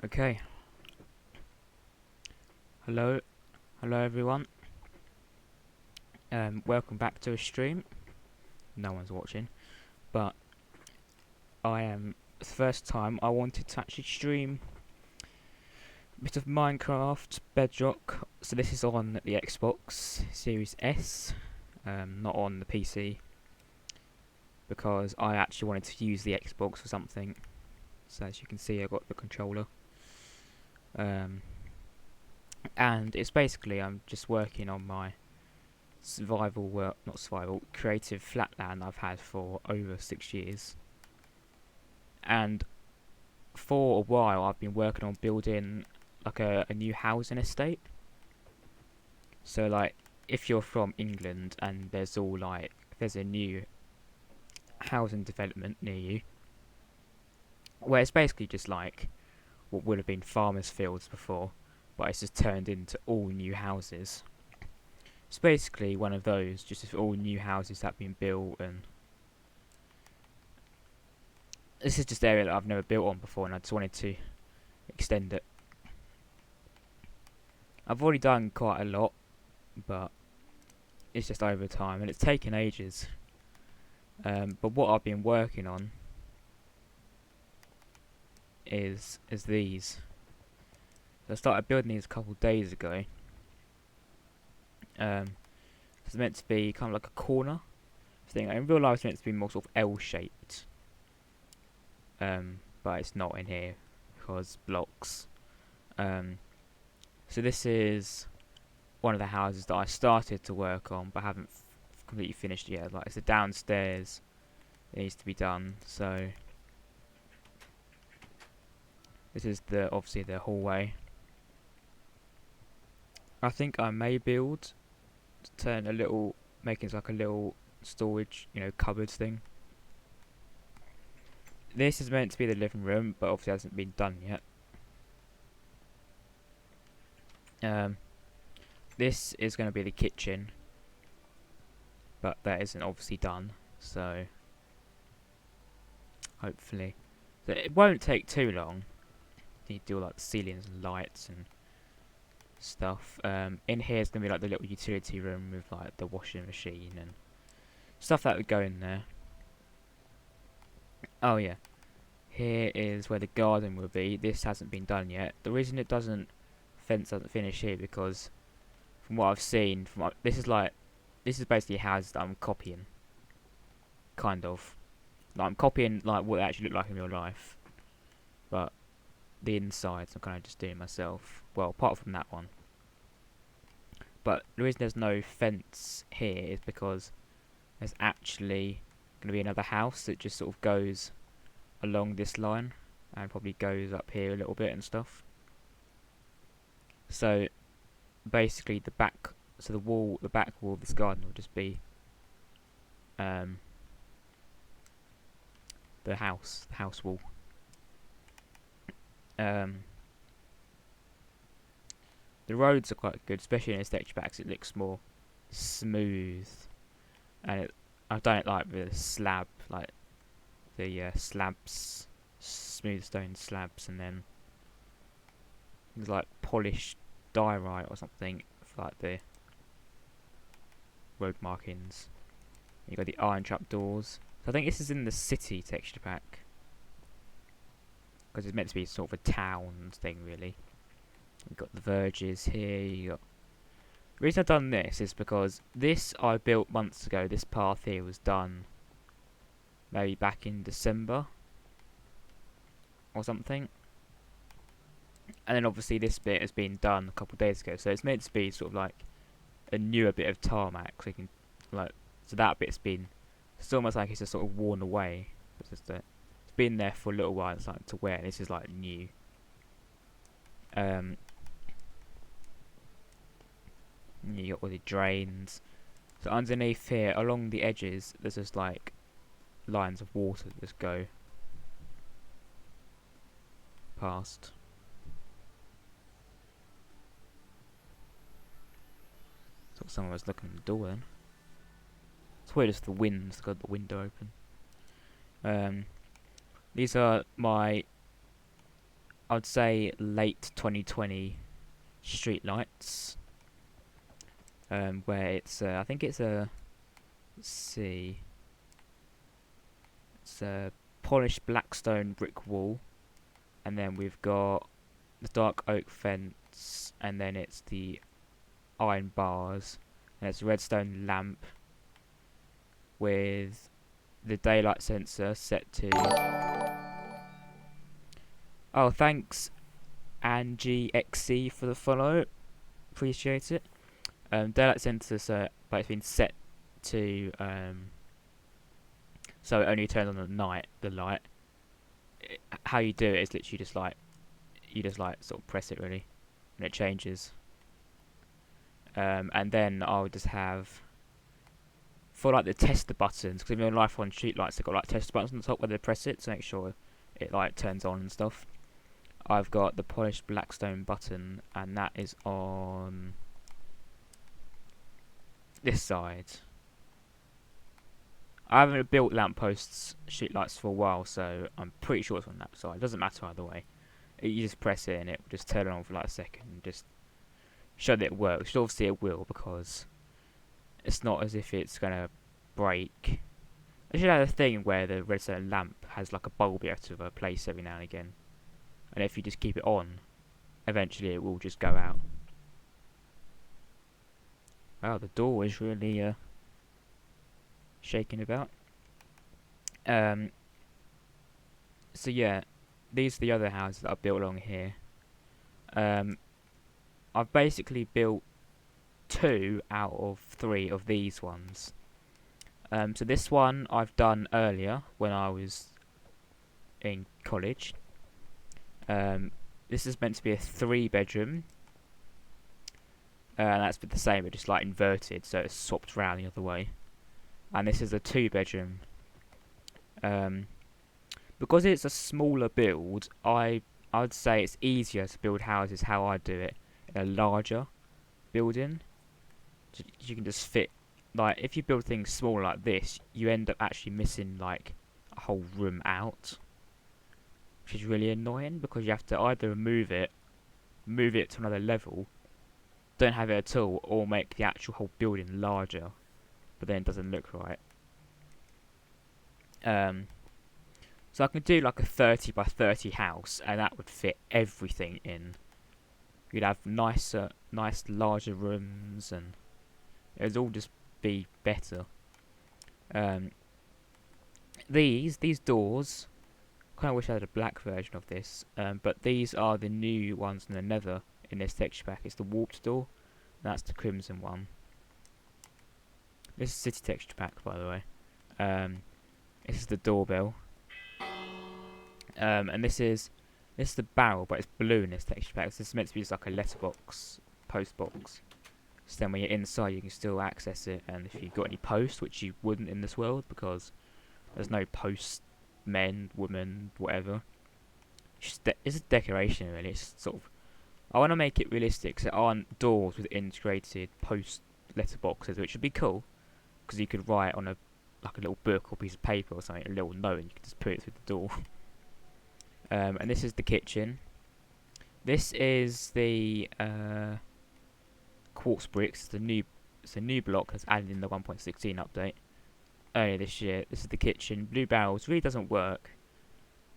Okay. Hello, everyone. Welcome back to a stream. No one's watching, but I am. It's the first time I wanted to actually stream a bit of Minecraft Bedrock. So this is on the Xbox Series S, not on the PC, because I actually wanted to use the Xbox for something. So as you can see, I got the controller. And it's basically I'm just working on my survival work, not survival, creative flatland I've had for over 6 years. And for a while I've been working on building like a new housing estate. So like if you're from England and there's a new housing development near you, where it's basically just like what would have been farmers' fields before, but it's just turned into all new houses. It's basically one of those, just all new houses that have been built, and this is just an area that I've never built on before, and I just wanted to extend it. I've already done quite a lot, but it's just over time, and it's taken ages. But what I've been working on is these. So I started building these a couple of days ago. It's meant to be kind of like a corner thing. In real life, it's meant to be more sort of L-shaped. But it's not in here because blocks. So this is one of the houses that I started to work on, but haven't completely finished yet. Like it's the downstairs, it needs to be done. So this is obviously the hallway. I think I may build to turn making like a little storage, cupboard thing. This is meant to be the living room, but obviously hasn't been done yet. This is going to be the kitchen, but that isn't obviously done, so hopefully. So it won't take too long. You do like the ceilings and lights and stuff. In here is going to be like the little utility room with like the washing machine and stuff that would go in there. Oh yeah. Here is where the garden will be. This hasn't been done yet. The reason fence doesn't finish here because from what I've seen, this is basically houses that I'm copying, kind of. Like I'm copying like what they actually look like in real life, but the insides I'm kind of just doing myself. Well, apart from that one. But the reason there's no fence here is because there's actually going to be another house that just sort of goes along this line and probably goes up here a little bit and stuff. So basically the back wall of this garden will just be the house wall. The roads are quite good, especially in its texture packs. It looks more smooth, and I've done it like with a slab, like the slabs, smooth stone slabs, and then there's like polished diorite or something for like the road markings. You got the iron trap doors. So I think this is in the city texture pack because it's meant to be sort of a town thing, really. You've got the verges here. The reason I've done this is because this I built months ago. This path here was done maybe back in December or something. And then obviously this bit has been done a couple of days ago. So it's meant to be sort of like a newer bit of tarmac. So you can so that bit's been, it's almost like it's just sort of worn away. It's been there for a little while. It's like to wear. This is like new. You got all the drains. So underneath here, along the edges, there's just like lines of water that just go past. Thought someone was looking at the door then. It's weird, just the wind's got the window open. These are my I'd say late 2020 street lights, where it's I think it's a, let's see, it's a polished blackstone brick wall, and then we've got the dark oak fence, and then it's the iron bars, and it's a redstone lamp with the daylight sensor set to. Oh, thanks Angie XC for the follow. Appreciate it. Daylight sensor, so but it's been set to so it only turns on at night. The light. How you do it is literally just like you just like sort of press it really, and it changes. And then I'll just have for like the tester buttons, because in life on street lights they've got like tester buttons on the top where they press it to make sure it like turns on and stuff. I've got the polished blackstone button, and that is on this side. I haven't built lampposts, streetlights for a while, so I'm pretty sure it's on that side. It doesn't matter either way. You just press it and it will just turn it on for like a second and just show that it works. Which obviously it will, because it's not as if it's gonna break. They should have a thing where the redstone lamp has like a bulb you have to replace every now and again. And if you just keep it on, eventually it will just go out. Wow, the door is really shaking about. So yeah, these are the other houses that I've built along here. I've basically built 2 out of 3 of these ones. So this one I've done earlier when I was in college. This is meant to be a 3-bedroom. And that's the same, but just like inverted, so it's swapped around the other way. And this is a 2-bedroom. Because it's a smaller build, I'd say it's easier to build houses how I do it in a larger building. You can just fit, like if you build things small like this, you end up actually missing like a whole room out, which is really annoying because you have to either move it to another level, don't have it at all, or make the actual whole building larger, but then it doesn't look right. So I can do like a 30 by 30 house, and that would fit everything in. You'd have nice larger rooms, and it would all just be better. These doors, kind of wish I had a black version of this, but these are the new ones in the Nether in this texture pack. It's the warped door, and that's the crimson one. This is city texture pack, by the way. This is the doorbell. And this is the barrel, but it's blue in this texture pack. So this is meant to be just like a letterbox, post box. So then when you're inside, you can still access it. And if you've got any posts, which you wouldn't in this world, because there's no post men, women, whatever. It's a decoration, really. It's sort of, I want to make it realistic, so there aren't doors with integrated post letterboxes, which would be cool, because you could write on a little book or piece of paper or something, a little note, and you could just put it through the door. And this is the kitchen. This is the quartz bricks. It's a new block that's added in the 1.16 update earlier this year. This is the kitchen. Blue barrels really doesn't work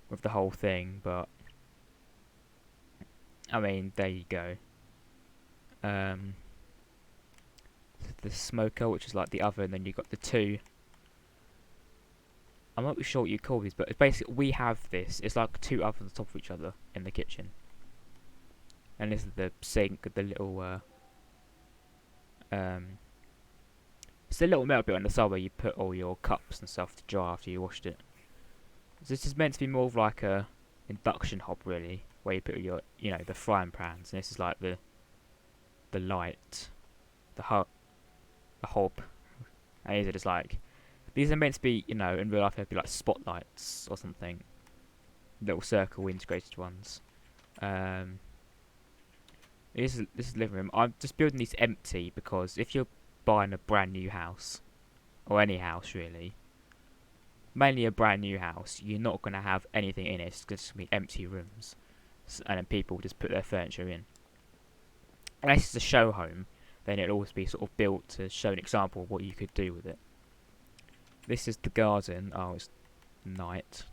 with the whole thing, but I mean, there you go. The smoker, which is like the oven, and then you got the 2. I'm not sure what you call these, but it's basically we have this. It's like 2 ovens on top of each other in the kitchen. And this is the sink with the little it's a little metal bit on the side where you put all your cups and stuff to dry after you washed it. So this is meant to be more of like a induction hob, really, where you put your, the frying pans. And this is like the light, the hob. And these are just like, these are meant to be, in real life they'd be like spotlights or something. Little circle integrated ones. This is the living room. I'm just building these empty because if you're buying a brand new house, or any house really, mainly a brand new house, you're not going to have anything in it. It's just going to be empty rooms. and then people just put their furniture in. Unless it's a show home, then it'll always be sort of built to show an example of what you could do with it. This is the garden. Oh, it's night.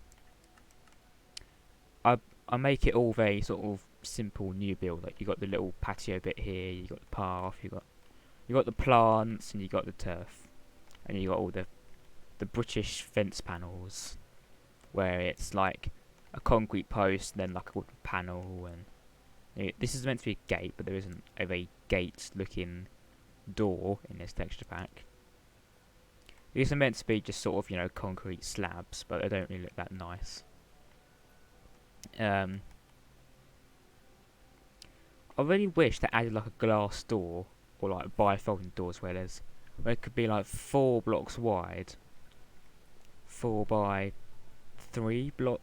I make it all very sort of simple new build. Like you got the little patio bit here, you got the path, you got the plants, and you got the turf, and you got all the British fence panels, where it's like a concrete post and then like a wooden panel, and this is meant to be a gate, but there isn't a very gate-looking door in this texture pack. These are meant to be just sort of, you know, concrete slabs, but they don't really look that nice. I really wish they added like a glass door or like bifolding doors where it could be like 4 blocks wide, 4 by 3 block,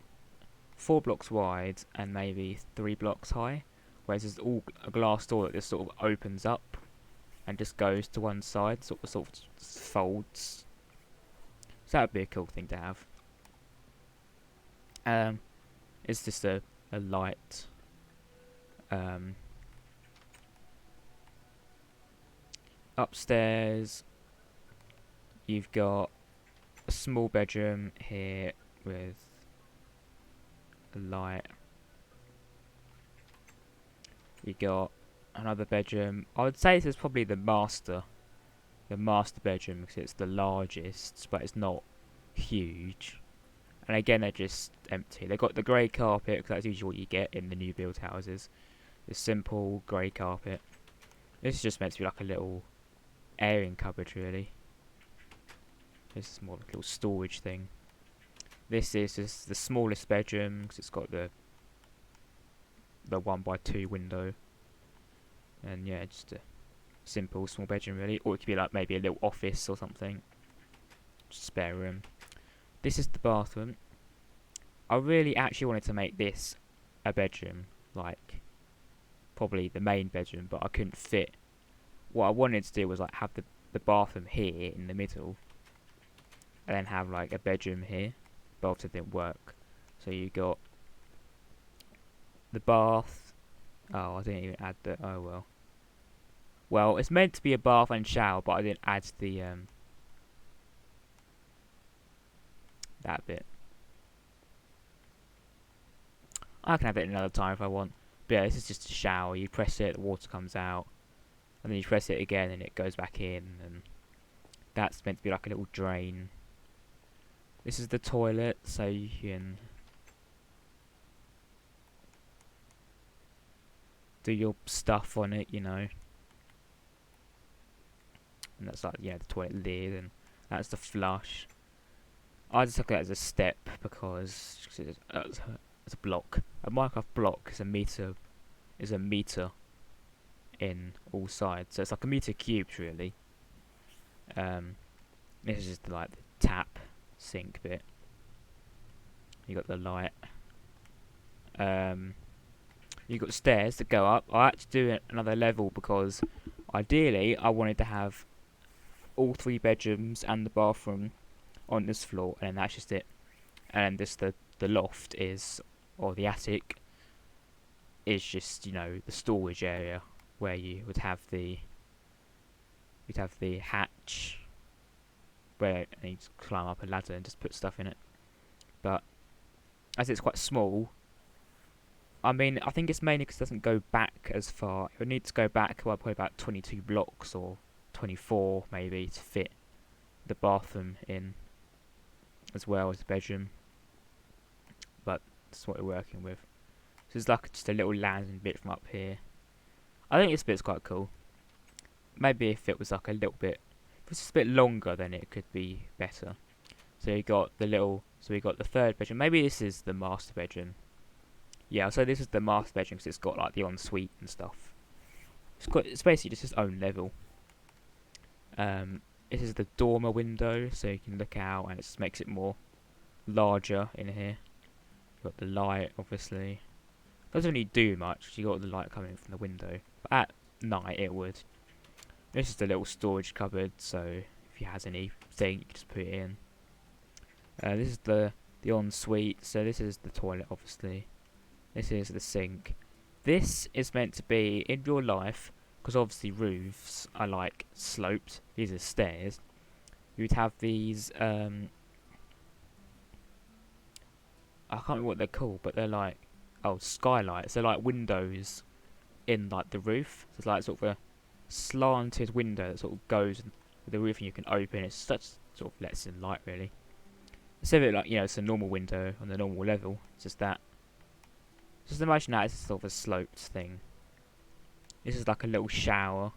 4 blocks wide, and maybe 3 blocks high. Whereas there's all a glass door that just sort of opens up and just goes to one side, sort of folds. So that would be a cool thing to have. It's just a light. Upstairs, you've got a small bedroom here with a light. You got another bedroom. I would say this is probably the master bedroom because it's the largest, but it's not huge. And again, they're just empty. They've got the grey carpet because that's usually what you get in the new build houses. The simple grey carpet. This is just meant to be like a little airing cupboard, really. This is more like a little storage thing. This is just the smallest bedroom because it's got the 1x2 window. And yeah, just a simple small bedroom, really. Or it could be like maybe a little office or something. Just spare room. This is the bathroom. I really actually wanted to make this a bedroom, like probably the main bedroom, but I couldn't fit. What I wanted to do was like have the bathroom here in the middle, and then have like a bedroom here, but obviously it didn't work. So you got the bath. Oh, I didn't even add the. Oh well. Well, it's meant to be a bath and shower, but I didn't add the that bit. I can have it another time if I want. But yeah, this is just a shower. You press it, the water comes out, and then you press it again, and it goes back in. And that's meant to be like a little drain. This is the toilet, so you can do your stuff on it, you know. And that's like, yeah, the toilet lid, and that's the flush. I just look at it as a step because it's a block. A Minecraft block is a meter in all sides, so it's like a meter cubed, really. This is just like the tap sink bit. You got the light. You got stairs that go up. I had to do another level because ideally I wanted to have all 3 bedrooms and the bathroom on this floor, and then that's just it. And just the loft is, or the attic is just, you know, the storage area where you would have the hatch where you need to climb up a ladder and just put stuff in it. But as it's quite small, I mean, I think it's mainly because it doesn't go back as far. It would need to go back, well, probably about 22 blocks or 24 maybe to fit the bathroom in as well as the bedroom. But that's what we're working with. So it's like just a little landing bit from up here. I think this bit's quite cool. Maybe if it was like a little bit, if it was just a bit longer, then it could be better. So you got the little, so we got the 3rd bedroom. Maybe this is the master bedroom. Yeah, so this is the master bedroom because it's got like the ensuite and stuff. It's basically just its own level. This is the dormer window, so you can look out, and it just makes it more larger in here. You've got the light, obviously. Doesn't really do much. You got the light coming from the window, but at night it would. This is the little storage cupboard, so if you has anything, you can just put it in. This is the ensuite. So this is the toilet, obviously. This is the sink. This is meant to be in real life, because obviously roofs are like sloped. These are stairs. You'd have these. I can't remember what they're called, but they're like skylights. They're like windows in like the roof. So it's like sort of a slanted window that sort of goes with the roof, and you can open. It's such sort of lets in light really. Instead of it like it's a normal window on the normal level. It's just that. Just imagine that as sort of a sloped thing. This is like a little shower.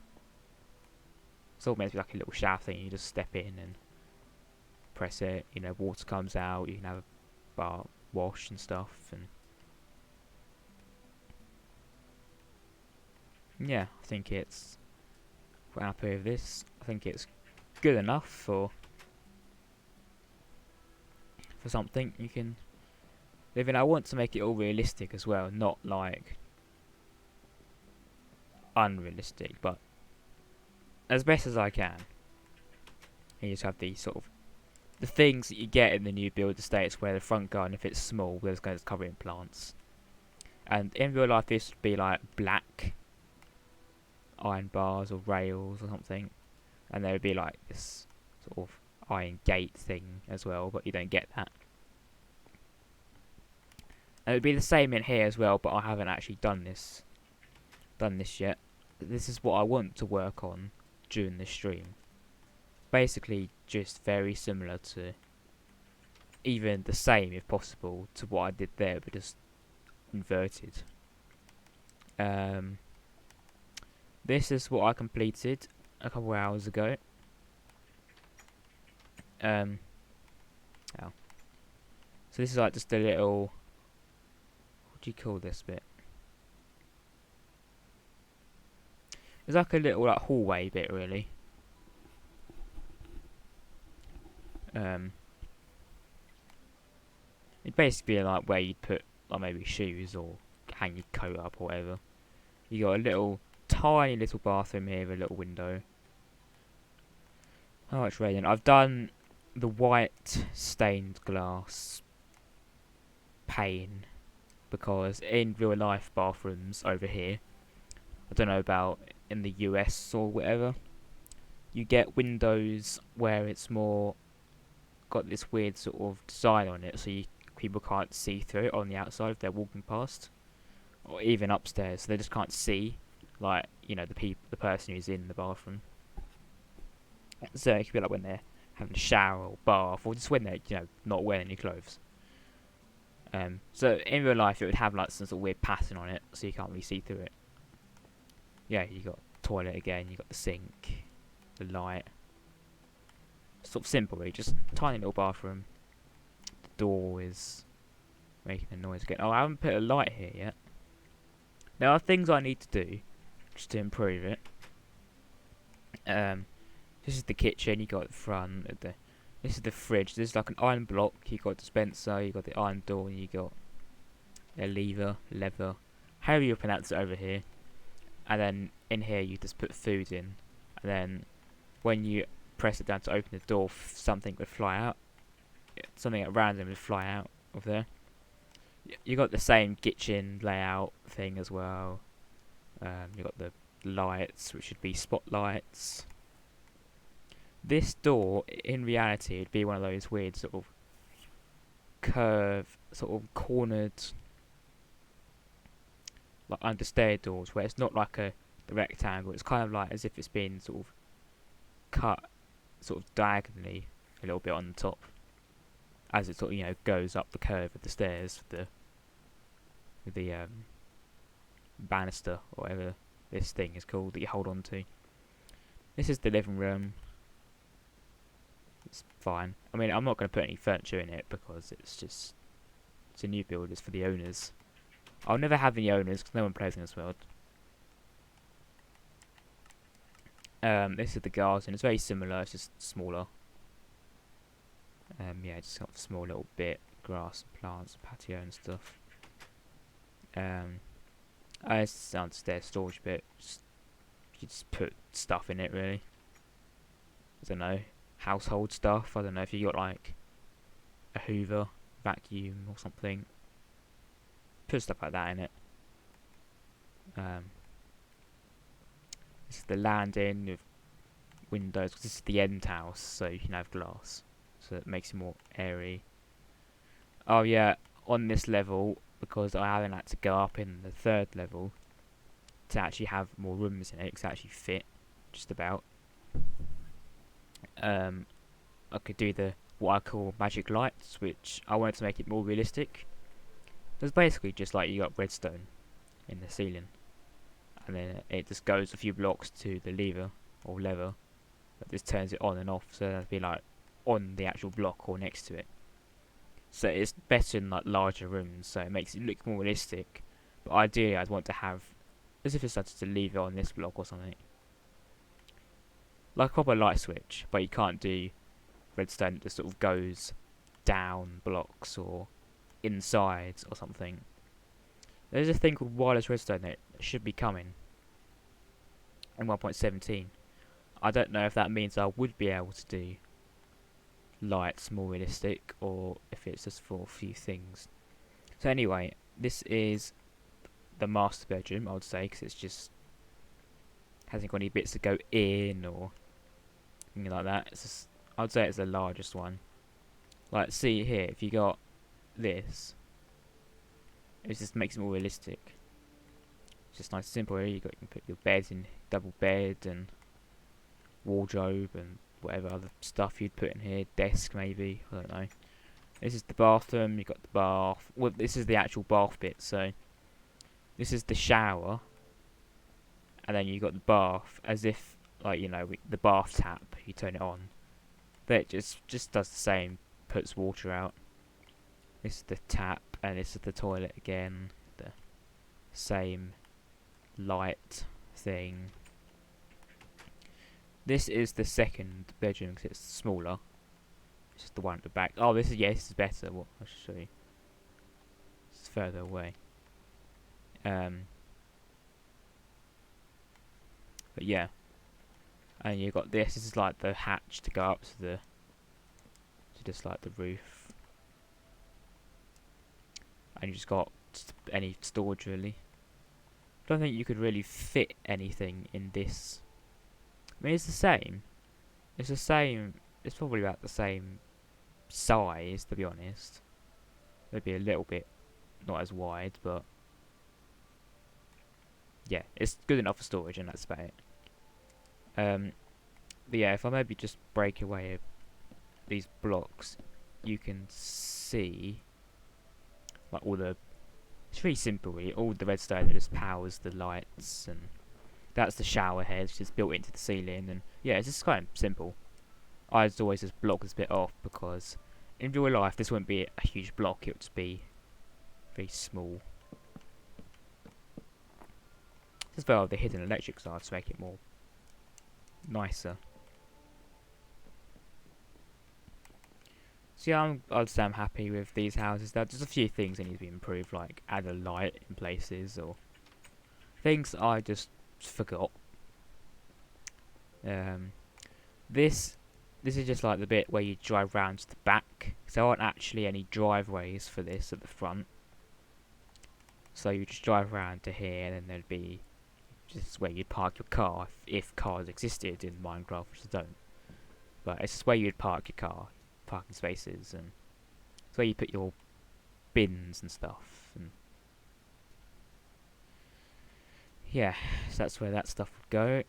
It's all meant to be like a little shower thing. You just step in and press it. Water comes out. You can have a bar wash and stuff. And yeah, I think it's. We're happy with this. I think it's good enough for something you can live in. I want to make it all realistic as well, not like unrealistic, but as best as I can. You just have these sort of the things that you get in the new build estates, where the front garden, if it's small, there's going to cover in plants. And in real life, this would be like black iron bars or rails or something, and there would be like this sort of iron gate thing as well, but you don't get that. And it would be the same in here as well, but I haven't actually done this yet. This is what I want to work on during the stream. Basically, just very similar to, even the same if possible, to what I did there, but just inverted. This is what I completed a couple of hours ago. So this is like just a little. What do you call this bit? It's like a little like hallway bit, really. It'd basically be like where you'd put like maybe shoes or hang your coat up or whatever. You got a little tiny little bathroom here with a little window. Oh, it's raining. I've done the white stained glass pane because in real life bathrooms over here, I don't know about in the US or whatever, you get windows where it's more got this weird sort of design on it, so people can't see through it on the outside if they're walking past, or even upstairs, so they just can't see, like the person who's in the bathroom. So it could be like when they're having a shower or bath, or just when they're not wearing any clothes. So in real life, it would have like some sort of weird pattern on it, so you can't really see through it. Yeah, you got toilet again, you got the sink, the light. Sort of simple, really, just tiny little bathroom. The door is making a noise again. Oh, I haven't put a light here yet. There are things I need to do just to improve it. This is the kitchen. You got the front. This is the fridge. This is like an iron block. You got dispenser. You got the iron door. And you got a lever, however you pronounce it over here. And then in here you just put food in, and then when you press it down to open the door, something would fly out. Something at random would fly out of there. You got the same kitchen layout thing as well. You got the lights, which should be spotlights. This door, in reality, would be one of those weird sort of curve, sort of cornered, like understair doors, where it's not like a rectangle. It's kind of like as if it's been sort of cut, sort of diagonally a little bit on the top, as it sort of goes up the curve of the stairs with the banister or whatever this thing is called that you hold on to. This is the living room. It's fine. I mean, I'm not going to put any furniture in it because it's a new build. It's for the owners. I'll never have any owners because no one plays in this world. This is the garden. It's very similar. It's just smaller. Yeah, just got a small little bit, grass, and plants, patio and stuff. It's downstairs storage bit. You just put stuff in it, really. I don't know, household stuff. I don't know if you got like a Hoover, vacuum or something. put stuff like that in it. This is the landing with windows. 'Cause this is the end house, so you can have glass, so it makes it more airy. Oh yeah, on this level, because I haven't had to go up in the third level to actually have more rooms in it, to actually fit just about. I could do the what I call magic lights, which I wanted to make it more realistic. It's basically just like you got redstone in the ceiling, and then it just goes a few blocks to the lever or lever that just turns it on and off, so that'd be like on the actual block or next to it. So it's better in like larger rooms, so it makes it look more realistic. But ideally, I'd want to have as if it's just a lever on this block or something, like a proper light switch, but you can't do redstone that sort of goes down blocks or inside or something. There's a thing called wireless redstone that should be coming in 1.17. I don't know if that means I would be able to do lights more realistic or if it's just for a few things. So anyway, this is the master bedroom, I would say, because it's just hasn't got any bits to go in or anything like that. It's just, I'd say it's the largest one. Like, see here, if you got this, it just makes it more realistic. It's just nice and simple. Here you can put your bed in, double bed and wardrobe and whatever other stuff you'd put in here. Desk maybe, I don't know. This is the bathroom. You got the bath. Well, this is the actual bath bit. So this is the shower, and then you got the bath, as if like the bath tap. You turn it on, but it just does the same. Puts water out. This is the tap, and this is the toilet again. The same light thing. This is the second bedroom because it's smaller. It's just the one at the back. Oh, this is better. What I'll show you. It's further away. But yeah, and you got this. This is like the hatch to go up to just like the roof, and you just got any storage really. Don't think you could really fit anything in this. I mean, it's the same. It's the same. It's probably about the same size, to be honest. Maybe a little bit not as wide, but yeah, it's good enough for storage, and that's about it. But yeah, if I maybe just break away these blocks, you can see like all the. It's really simple, really. All the redstone that just powers the lights, and that's the shower head, which is built into the ceiling, and yeah, it's just quite simple. I just always just block this bit off because in real life this wouldn't be a huge block; it would just be very small. Just where the hidden electrics are to make it more nicer. So yeah, I'd say I'm happy with these houses. There's just a few things that need to be improved, like add a light in places or things I just forgot. This is just like the bit where you drive round to the back. So there aren't actually any driveways for this at the front. So you just drive around to here, and then there'd be just where you'd park your car if cars existed in Minecraft, which they don't. But it's just where you'd park your car, parking spaces, and it's where you put your bins and stuff. And yeah, so that's where that stuff would go.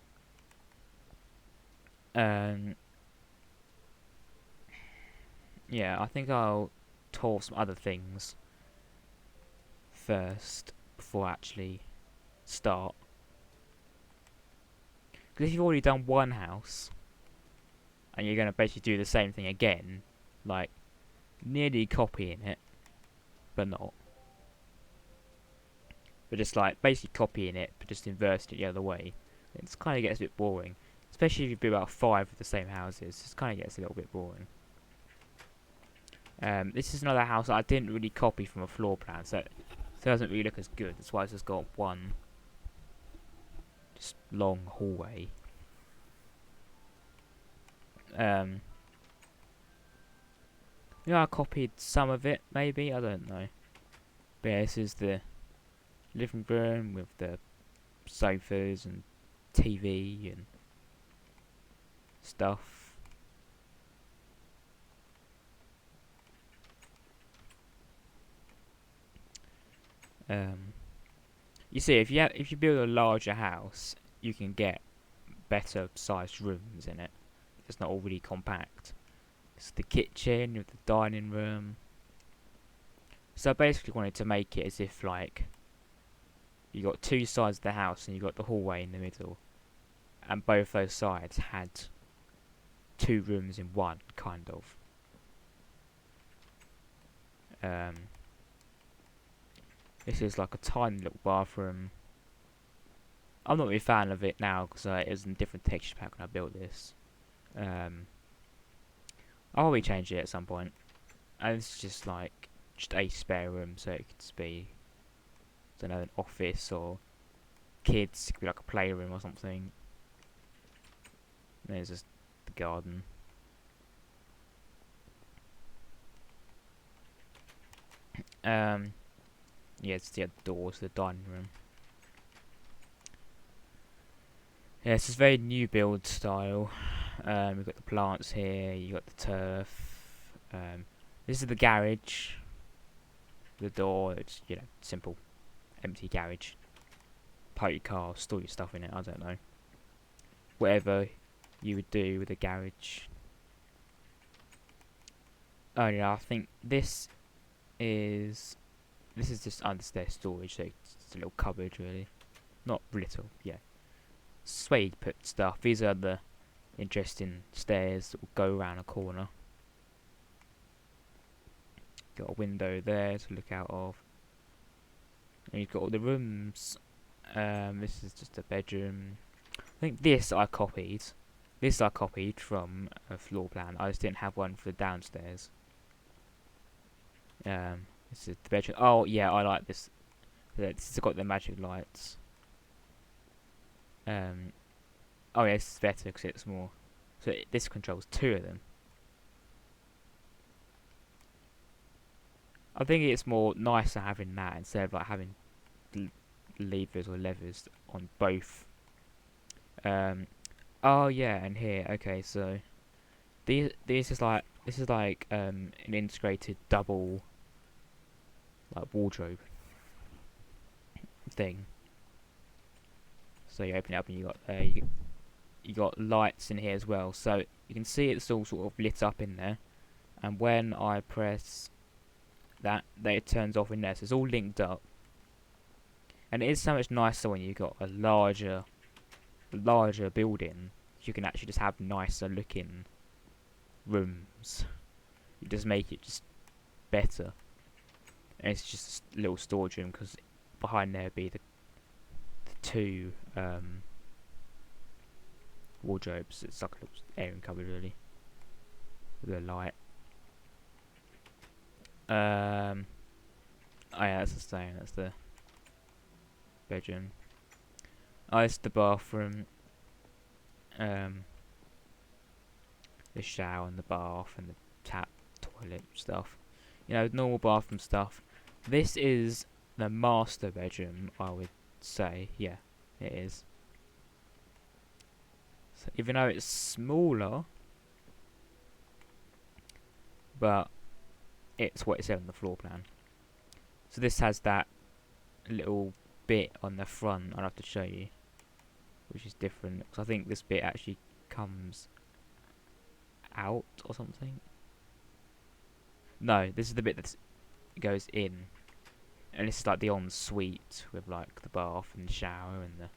Yeah, I think I'll talk some other things first before I actually start. Because if you've already done one house, and you're going to basically do the same thing again, like nearly copying it, but not. But just like basically copying it, but just inverting it the other way, it kind of gets a bit boring. Especially if you do about 5 of the same houses, it kind of gets a little bit boring. This is another house that I didn't really copy from a floor plan, so it doesn't really look as good. That's why it's just got one just long hallway. I copied some of it, maybe, I don't know. But yeah, this is the living room with the sofas and TV and stuff. You see, if you build a larger house, you can get better sized rooms in it. It's not all really compact. It's the kitchen with the dining room. So I basically wanted to make it as if like you got two sides of the house and you got the hallway in the middle, and both those sides had two rooms in one, kind of. This is like a tiny little bathroom. I'm not really a fan of it now because it was in a different texture pack when I built this. I'll probably change it at some point. And it's just like just a spare room, so it could just be, I don't know, an office or kids. It could be like a playroom or something. There's just the garden. Yeah, it's the door to the dining room. Yeah, it's this very new build style. We've got the plants here. You got the turf. This is the garage. The door. It's simple, empty garage. Park your car, store your stuff in it. I don't know. Whatever you would do with a garage. Oh yeah, I think this is just understairs storage. So it's a little cupboard, really. Not little, yeah. This is where you put stuff. These are the interesting stairs that will go around a corner. Got a window there to look out of. And you've got all the rooms. This is just a bedroom. I think this I copied. This I copied from a floor plan. I just didn't have one for the downstairs. This is the bedroom. Oh yeah, I like this. This has got the magic lights. Oh yeah, this is better because it's more. So this controls two of them. I think it's more nicer having that instead of like having levers or levers on both. Oh yeah, and here, okay, so this is like an integrated double like wardrobe thing. So you open it up and you got lights in here as well. So you can see it's all sort of lit up in there, and when I press that, it turns off in there. So it's all linked up, and it is so much nicer when you've got a larger building. You can actually just have nicer looking rooms. You just make it just better. And it's just a little storage room because behind there would be the two wardrobes. It's like a little airing cupboard really with a light. Oh yeah, that's the same. That's the bedroom. Oh, it's the bathroom. The shower and the bath and the tap, toilet stuff. Normal bathroom stuff. This is the master bedroom, I would say. Yeah, it is. So even though it's smaller, but it's what it said on the floor plan. So this has that little bit on the front. I'll have to show you, which is different because I think this bit actually comes out or something. No, this is the bit that goes in, and this is like the ensuite with like the bath and the shower and the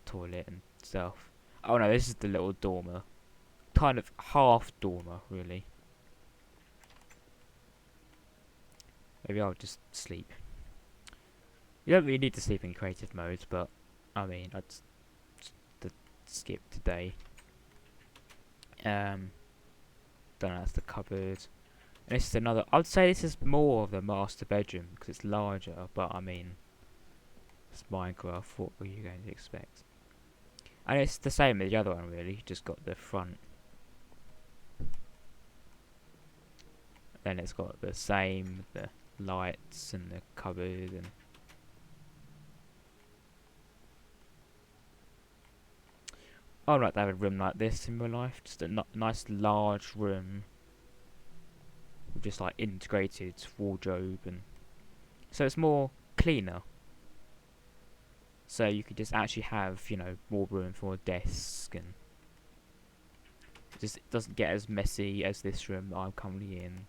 toilet and stuff. Oh no, this is the little dormer, kind of half dormer really. Maybe I'll just sleep. You don't really need to sleep in creative mode, but I mean, I'd skip today. Don't know, that's the cupboard. And this is another. I'd say this is more of the master bedroom because it's larger, but I mean, it's Minecraft. What were you going to expect? And it's the same as the other one, really. Just got the front. Then it's got the same, the lights and the cupboard and I'd like to have a room like this in my life, just a nice large room with just like integrated wardrobe, and so it's more cleaner. So you could just actually have, you know, more room for a desk, and just it doesn't get as messy as this room that I'm currently in.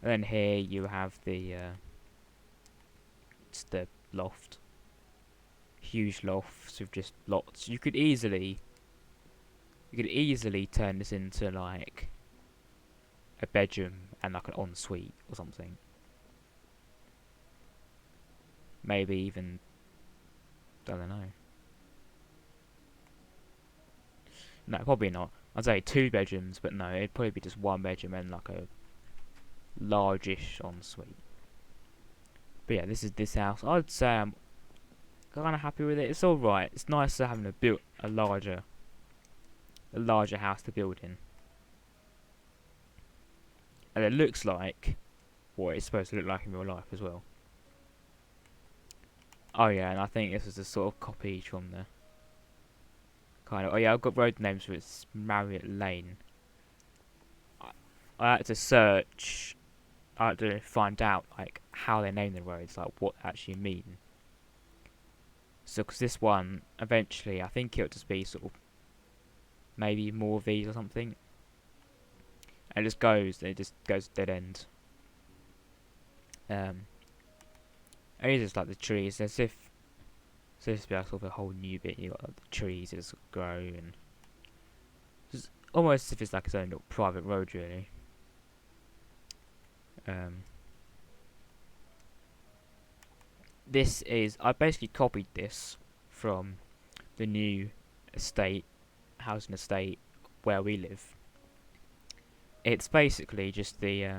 And then here you have the just the loft, huge lofts with just lots. You could easily turn this into like a bedroom and like an ensuite or something. Maybe even, I don't know. No, probably not. I'd say 2 bedrooms, but no, it'd probably be just 1 bedroom and like a largish ensuite. But yeah, this is this house. I'd say I'm kind of happy with it. It's all right. It's nicer having a larger house to build in, and it looks like what it's supposed to look like in real life as well. Oh yeah, and I think this is a sort of copy from the kind of. Oh yeah, I've got road names for it. It's Marriott Lane. I, I had to search. I had to find out like how they name the roads, like what they actually mean. So, because this one eventually, I think it'll just be sort of maybe more of these or something. And it just goes dead end. And it's just like the trees, as if so this be like sort of a whole new bit. You got like, the trees that just grow, and it's almost as if it's like its own little private road, really. Um, this is I basically copied this from the new housing estate where we live. It's basically just it's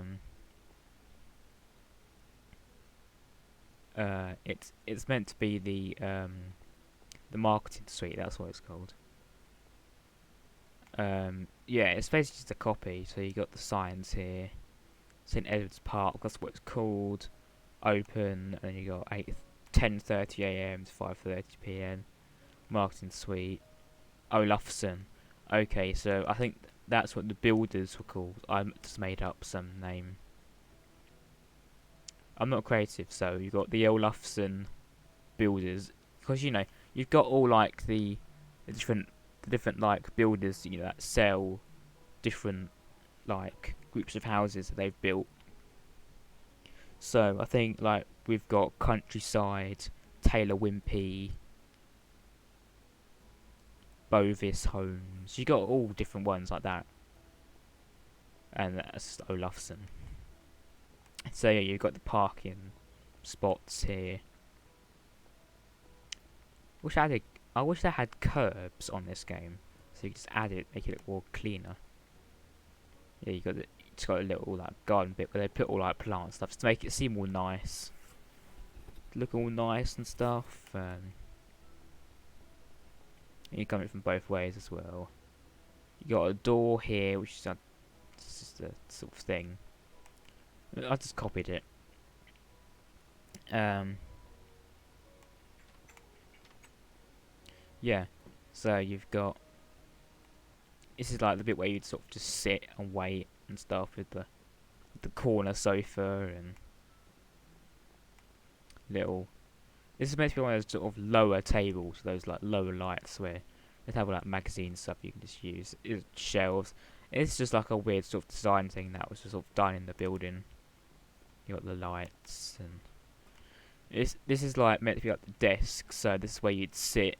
meant to be the marketing suite. That's what it's called. Yeah, it's basically just a copy. So you got the signs here, St Edward's Park. That's what it's called. Open, and you got 10:30 a.m. to 5:30 p.m. Marketing suite. Olufsen. Okay, so I think that's what the builders were called. I just made up some name. I'm not creative, so you got the Olufsen builders, because you know you've got all like the different like builders, you know, that sell different like groups of houses that they've built. So I think like we've got Countryside, Taylor Wimpey, Bovis Homes. You got all different ones like that, and that's Olufsen. So yeah, you've got the parking spots here. I wish they had curbs on this game, so you could just add it, make it look more cleaner. Yeah, it's got a little like garden bit where they put all like plant stuff to make it seem all nice, look all nice and stuff. And you come in from both ways as well. You got a door here, which is just a sort of thing. I just copied it. Yeah. So you've got. This is like the bit where you'd sort of just sit and wait and stuff with the corner sofa and little. This is meant to be one of those sort of lower tables, those like lower lights where they have all like magazine stuff you can just use. It's shelves. It's just like a weird sort of design thing that was just sort of done in the building. You got the lights, and this is like meant to be like the desk, so this is where you'd sit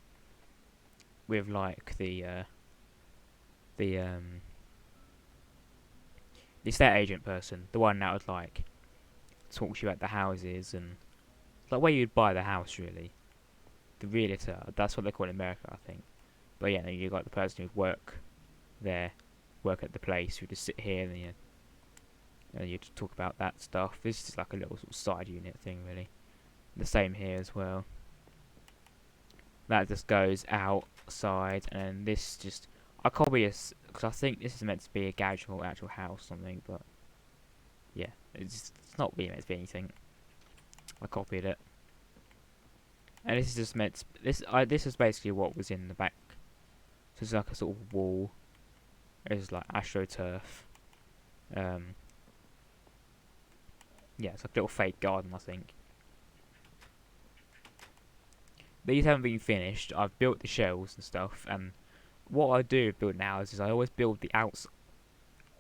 with like the estate agent person, the one that would like talk to you about the houses, and like where you'd buy the house, really. The realtor, that's what they call it in America, I think. But yeah, you got the person who'd work there, work at the place, who just sit here, and you talk about that stuff. This is like a little sort of side unit thing, really. The same here as well. That just goes outside, and this just I copy this because I think this is meant to be a garage or actual house or something, but yeah, it's not really meant to be anything. I copied it, and this is just meant this is basically what was in the back. So it's like a sort of wall. It's like AstroTurf. Um, yeah, it's like a little fake garden, I think. These haven't been finished. I've built the shells and stuff, and what I do build now is I always build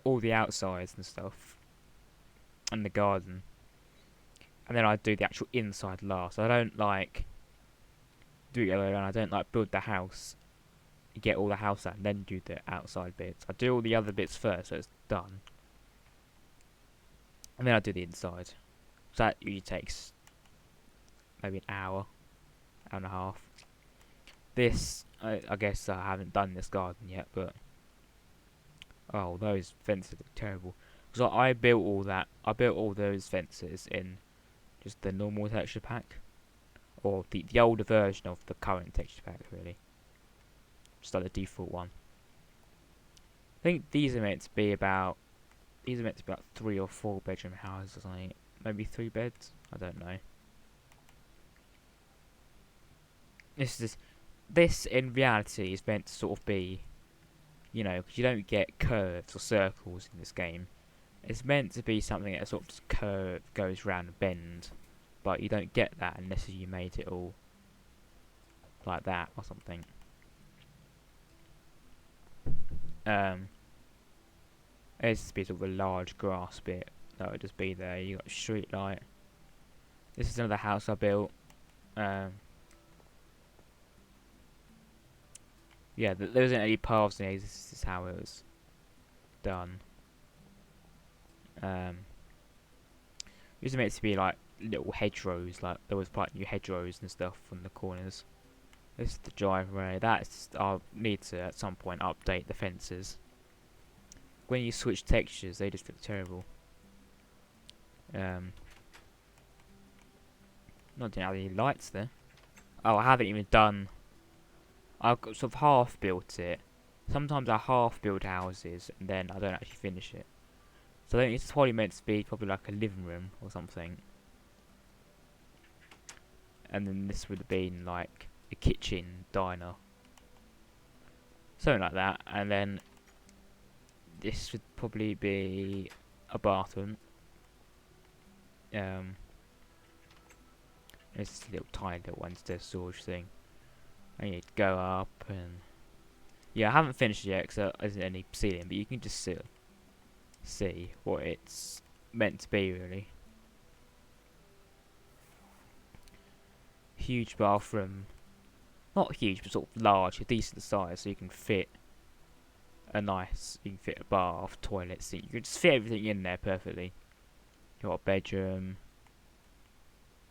all the outsides and stuff, and the garden, and then I do the actual inside last. I don't like do it the other way around. I don't like build the house, get all the house out, and then do the outside bits. I do all the other bits first, so it's done, and then I do the inside. So that usually takes maybe an hour and a half. This, I guess I haven't done this garden yet, but oh, those fences look terrible. Because I built all that. I built all those fences in just the normal texture pack, or the older version of the current texture pack, really. Just like the default one. I think these are meant to be about 3 or 4 bedroom houses or something. Maybe 3 beds. I don't know. This in reality is meant to sort of be, you know, because you don't get curves or circles in this game. It's meant to be something that sort of just goes round a bend, but you don't get that unless you made it all like that or something. It's to be sort of a large grass bit that would just be there. You got a street light. This is another house I built. Yeah, there wasn't any paths in these. This is how it was done. It was meant to be like little hedgerows, like there was quite new hedgerows and stuff from the corners. This is the driveway. I'll need to at some point update the fences. When you switch textures, they just look terrible. Not doing any lights there. Oh, I haven't even done. I've got sort of half built it. Sometimes I half build houses and then I don't actually finish it. So I think it's probably meant to be probably like a living room or something. And then this would have been like a kitchen, diner. Something like that. And then this would probably be a bathroom. It's a little tiny little one, it's a storage thing. I need to go up and... Yeah, I haven't finished it yet because there isn't any ceiling, but you can just see what it's meant to be, really. Huge bathroom. Not huge, but sort of large, a decent size, so you can fit you can fit a bath, toilet, sink. You can just fit everything in there perfectly. You got a bedroom.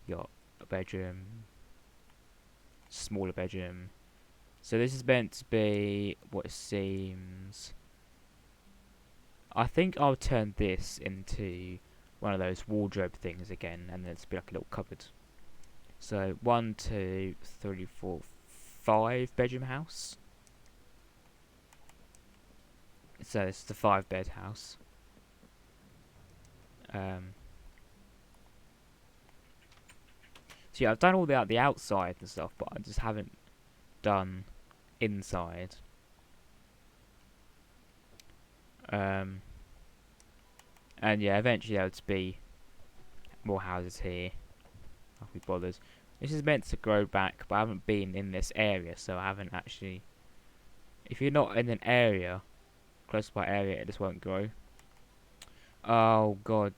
You got a bedroom. Smaller bedroom. So this is meant to be what it seems. I think I'll turn this into one of those wardrobe things again, and then it's be like a little cupboard. So 1, 2, 3, 4, 5 bedroom house. So it's the 5-bed house. So yeah, I've done all the outside and stuff, but I just haven't done inside. And yeah, eventually there would be more houses here. I'll be bothered. This is meant to grow back, but I haven't been in this area, so I haven't actually. If you're not in an area, close by area, it just won't grow. Oh god,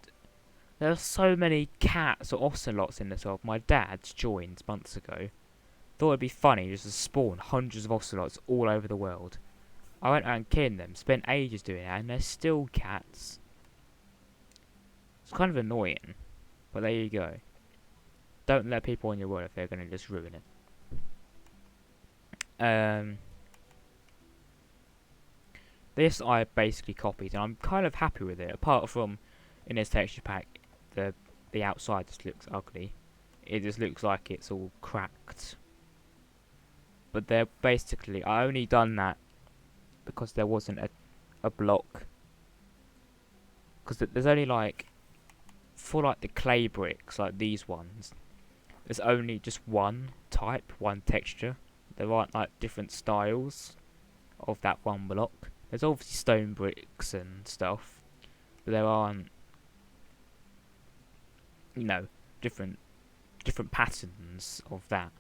there are so many cats or ocelots in this world. My dad's joined months ago. Thought it'd be funny just to spawn hundreds of ocelots all over the world. I went around killing them, spent ages doing that, and they're still cats. It's kind of annoying, but there you go. Don't let people in your world if they're going to just ruin it. This I basically copied, and I'm kind of happy with it. Apart from in this texture pack, the outside just looks ugly. It just looks like it's all cracked. But they're basically, I only done that because there wasn't a block. Because there's only like for like the clay bricks, like these ones, there's only just one type, one texture. There aren't like different styles of that one block. There's obviously stone bricks and stuff, but there aren't, you know, different patterns of that.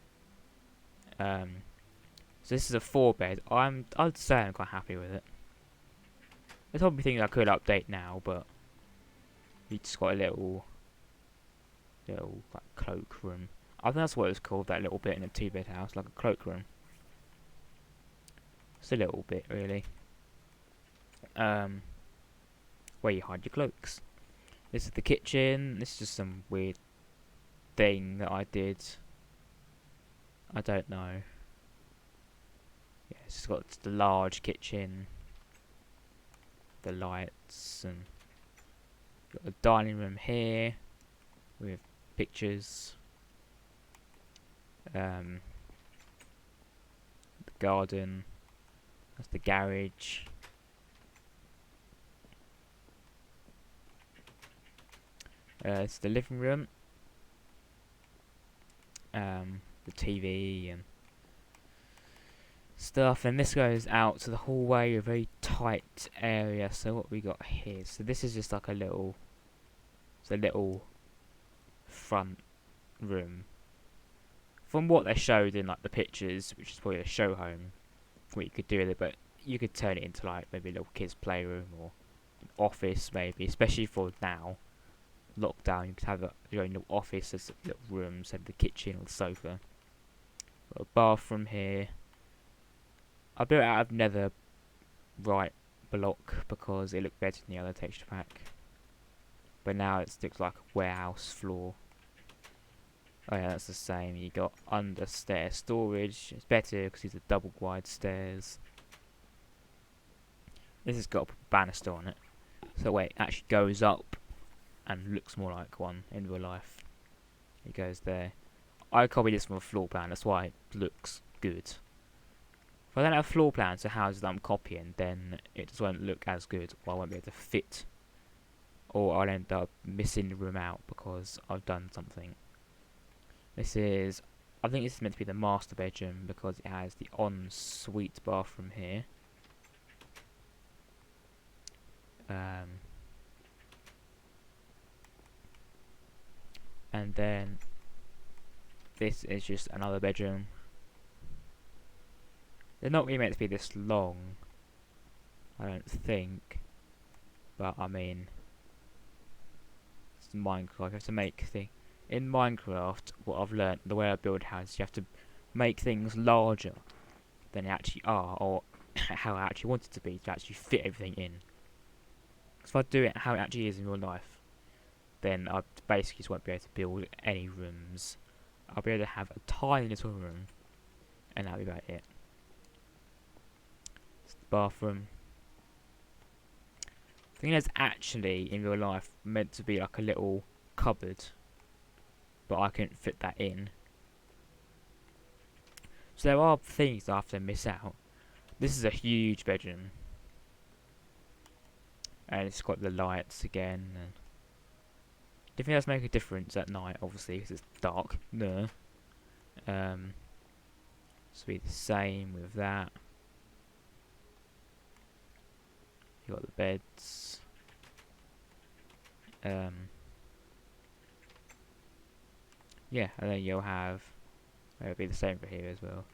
So this is a 4-bed. I'd say I'm quite happy with it. There's probably things I could update now, but you just got a little like cloakroom. I think that's what it's called, that little bit in a 2-bed house, like a cloakroom. It's a little bit, really. Where you hide your cloaks. This is the kitchen. This is just some weird thing that I did. I don't know. Yeah, it's just got the large kitchen, the lights, and got a dining room here with pictures. The garden. That's the garage. It's the living room. The TV and stuff, and this goes out to the hallway, a very tight area. So what we got here? So this is just like a little front room. From what they showed in like the pictures, which is probably a show home, what you could do with it, but you could turn it into like maybe a little kids playroom or an office maybe, especially for now. Lockdown, you could have your own little office, as little rooms, have the kitchen or the sofa. Got a bathroom here. I built it out of nether right block because it looked better than the other texture pack. But now it looks like a warehouse floor. Oh yeah, that's the same. You got under stair storage. It's better because these are double wide stairs. This has got a banister on it, so wait, it actually goes up and looks more like one in real life. It goes there. I copied this from a floor plan, that's why it looks good. If I don't have floor plans to houses that I'm copying, then it just won't look as good, or I won't be able to fit, or I'll end up missing the room out because I've done something. This is, I think this is meant to be the master bedroom because it has the ensuite bathroom here. And then this is just another bedroom. They're not really meant to be this long, I don't think. But I mean, it's Minecraft. You have to make things. In Minecraft, what I've learnt, the way I build houses, you have to make things larger than they actually are, or how I actually want it to be, to actually fit everything in. Because if I do it how it actually is in real life, then I basically just won't be able to build any rooms. I'll be able to have a tiny little room, and that'll be about it. It's the bathroom. I think there's actually, in real life, meant to be like a little cupboard, but I couldn't fit that in. So there are things I have to miss out. This is a huge bedroom, and it's got the lights again. And do you think that's make a difference at night? Obviously, because it's dark. No. So be the same with that. You got the beds. Yeah, and then you'll have. It'll be the same for here as well.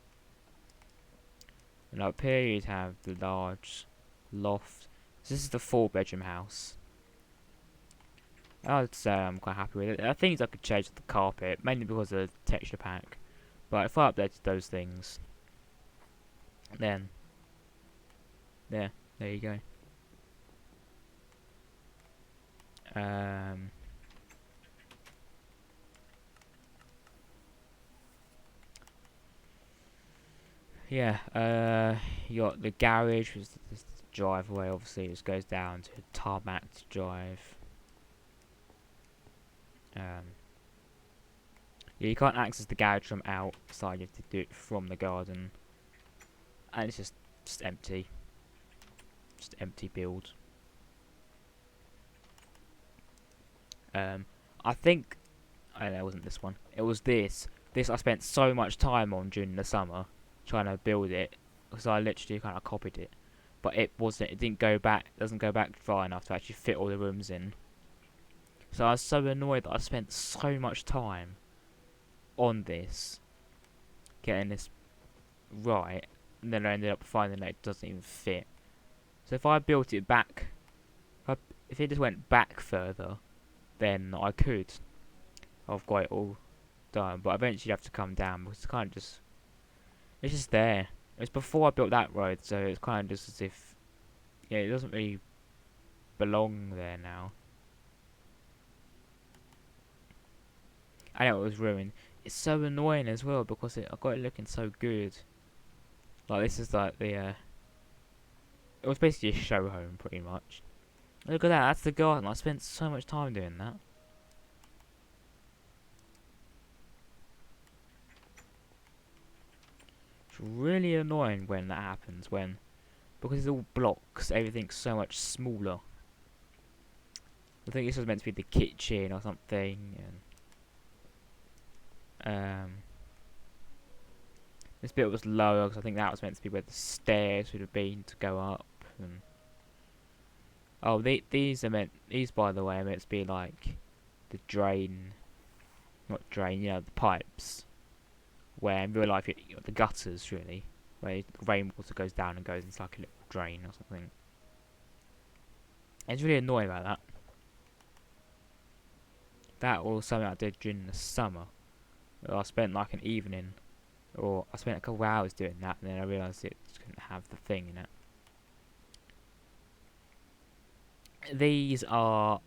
And up here you'd have the large loft. So this is the 4-bedroom house. I'd say I'm quite happy with it. I think I could change the carpet, mainly because of the texture pack. But if I updated those things, then there you go. Yeah, you got the garage, which is the driveway. Obviously, it just goes down to tarmac drive. Yeah, you can't access the garage from outside. You have to do it from the garden, and it's just empty, just empty build. I think, I know it wasn't this one. It was this. This I spent so much time on during the summer trying to build it, because I literally kind of copied it. But it wasn't. It didn't go back. Doesn't go back far enough to actually fit all the rooms in. So I was so annoyed that I spent so much time on this, getting this right, and then I ended up finding that it doesn't even fit. So if I built it back, if it just went back further, then I could. I've got it all done, but eventually you have to come down because it's kind of just, it's just there. It's before I built that road, so it's kind of just as if, yeah, it doesn't really belong there now. I know it was ruined. It's so annoying as well because I got it looking so good. Like this is like the, it was basically a show home pretty much. Look at that, that's the garden. I spent so much time doing that. It's really annoying when that happens, because it's all blocks, everything's so much smaller. I think this was meant to be the kitchen or something, and this bit was lower because I think that was meant to be where the stairs would have been to go up. And oh, these by the way are meant to be like the drain, not drain, you know, the pipes. Where in real life, the gutters really, where the rainwater goes down and goes into like a little drain or something. It's really annoying about that. That was something I did during the summer. I spent like an evening, or I spent a couple of hours doing that, and then I realised it couldn't have the thing in it. These are,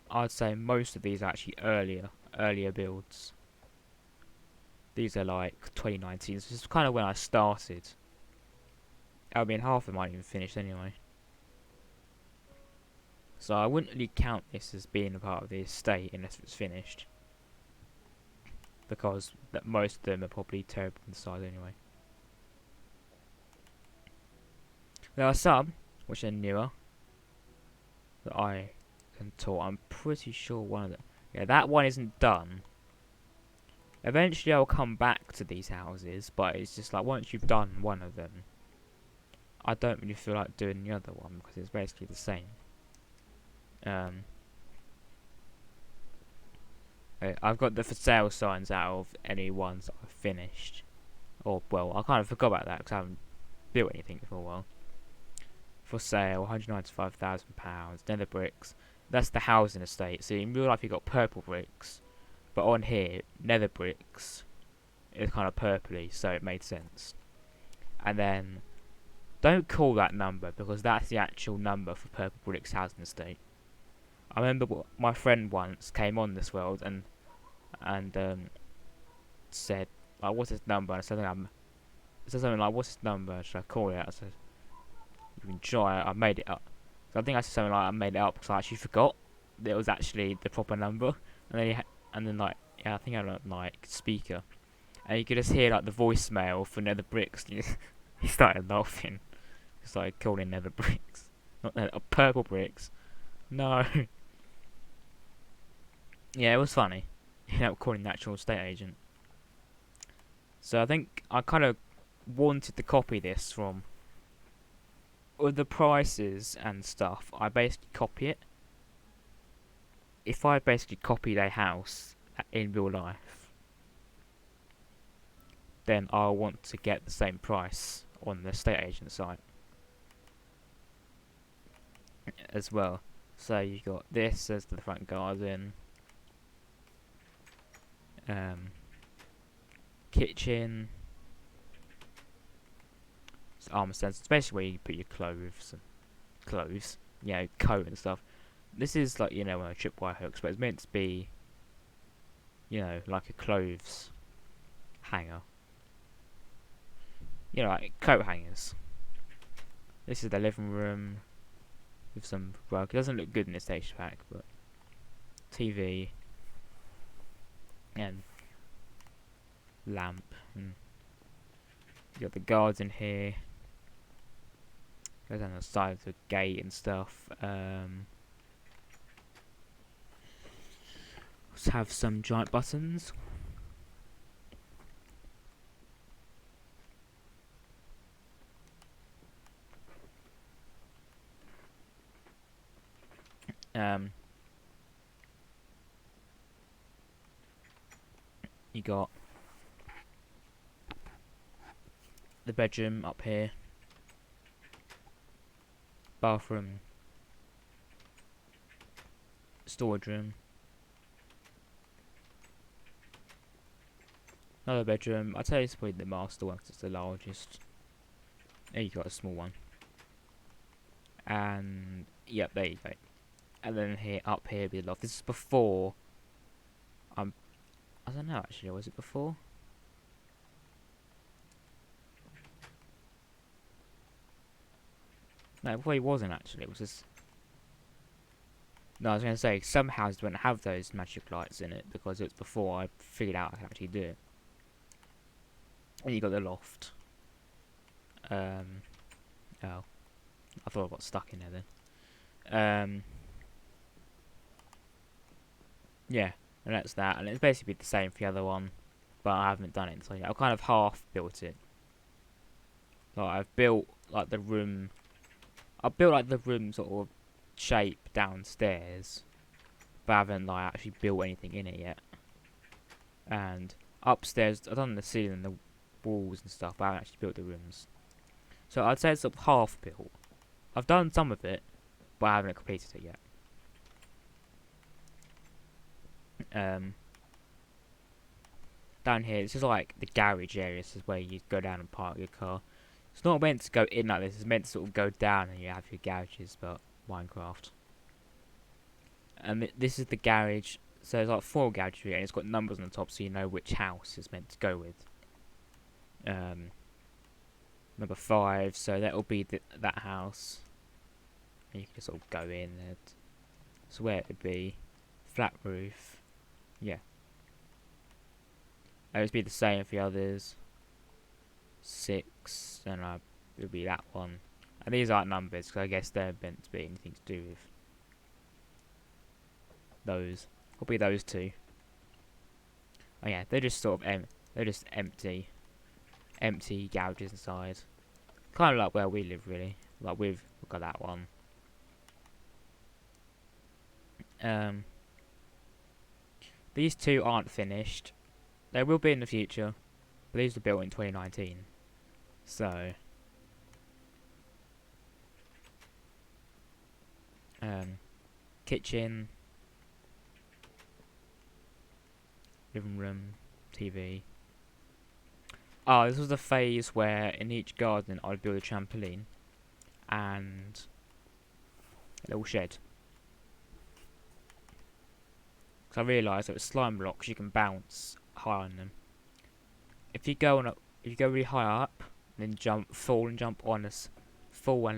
I'd say most of these are actually earlier builds. These are like 2019, so this is kind of when I started. I mean, half of them aren't even finished anyway. So I wouldn't really count this as being a part of the estate unless it's finished. Because most of them are probably terrible inside anyway. There are some which are newer that I can talk. I'm pretty sure one of them. Yeah, that one isn't done. Eventually I'll come back to these houses, but it's just like once you've done one of them, I don't really feel like doing the other one because it's basically the same. I've got the for sale signs out of any ones that I've finished. Or, well, I kind of forgot about that because I haven't built anything for a while. For sale, £195,000, nether bricks. That's the housing estate. So in real life you've got purple bricks, but on here, nether bricks is kind of purpley, so it made sense. And then, don't call that number because that's the actual number for purple bricks housing estate. I remember my friend once came on this world and said, like, what's his number? And I said something like, what's his number? Should I call it? I said, you can try it. I made it up. So I think I said something like I made it up because I actually forgot that it was actually the proper number. And then I think I had like speaker, and you could just hear like the voicemail for nether bricks. He started laughing. He started calling nether bricks, not purple bricks. No. Yeah, it was funny. Calling the actual estate agent. So I think I kind of wanted to copy this from with the prices and stuff. I basically copy it. If I basically copied a house in real life, then I'll want to get the same price on the estate agent site as well. So you got this as the front garden, kitchen, armor stands. It's basically where you put your clothes, coat and stuff. This is like one of tripwire hooks, but it's meant to be, like a clothes hanger. Like coat hangers. This is the living room with some rug. It doesn't look good in this texture pack, but TV and lamp. And you got the garden here. Goes down the side of the gate and stuff. Let's have some giant buttons. You got the bedroom up here, bathroom, storage room, another bedroom. I'd say it's probably the master one because it's the largest. There you got a small one, and yep, there you go. And then here, up here, be the loft. This is before. I don't know actually. Was it before? No, it probably wasn't actually. It was just. No, I was going to say some houses don't have those magic lights in it because it was before I figured out I could actually do it. And you got the loft. Oh, I thought I got stuck in there then. Yeah, and that's that. And it's basically the same for the other one, but I haven't done it. So yeah, I've kind of half built it. Like I've built like the room. I built like the room sort of shape downstairs, but I haven't like actually built anything in it yet. And upstairs, I've done the ceiling, the walls and stuff, but I haven't actually built the rooms. So I'd say it's sort of half built. I've done some of it, but I haven't completed it yet. Down here, this is like the garage area. This is where you go down and park your car. It's not meant to go in like this. It's meant to sort of go down and you have your garages, but Minecraft. And this is the garage. So there's like 4 garages here, and it's got numbers on the top, so you know which house it's meant to go with. Number 5, so that'll be that house. And you can just sort of go in. That's where it would be. Flat roof. Yeah. It would be the same for the others. 6, and it'll be that one. And these aren't numbers, because I guess they're meant to be anything to do with those. It'll be those 2. Oh yeah, they're just sort of they're just empty garages inside. Kind of like where we live, really. Like we've got that one. These 2 aren't finished. They will be in the future, but these were built in 2019. So, kitchen, living room, TV. Oh, this was the phase where in each garden I'd build a trampoline and a little shed. Because I realised that with slime blocks you can bounce high on them. If you go really high up, then fall and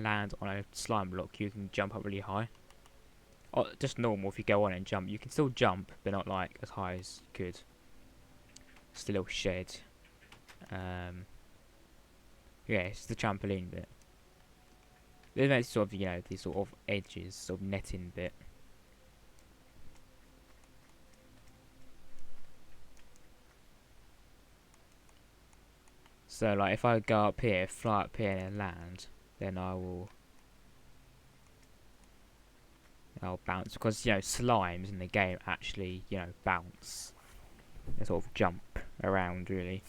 land on a slime block, you can jump up really high. Or just normal if you go on and jump. You can still jump, but not like as high as you could. Just a little shed. Yeah, it's the trampoline bit. There's sort of, these sort of edges, sort of netting bit. So, like, if I go up here, fly up here and land, then I'll bounce. Because, slimes in the game actually, bounce. They sort of jump around, really.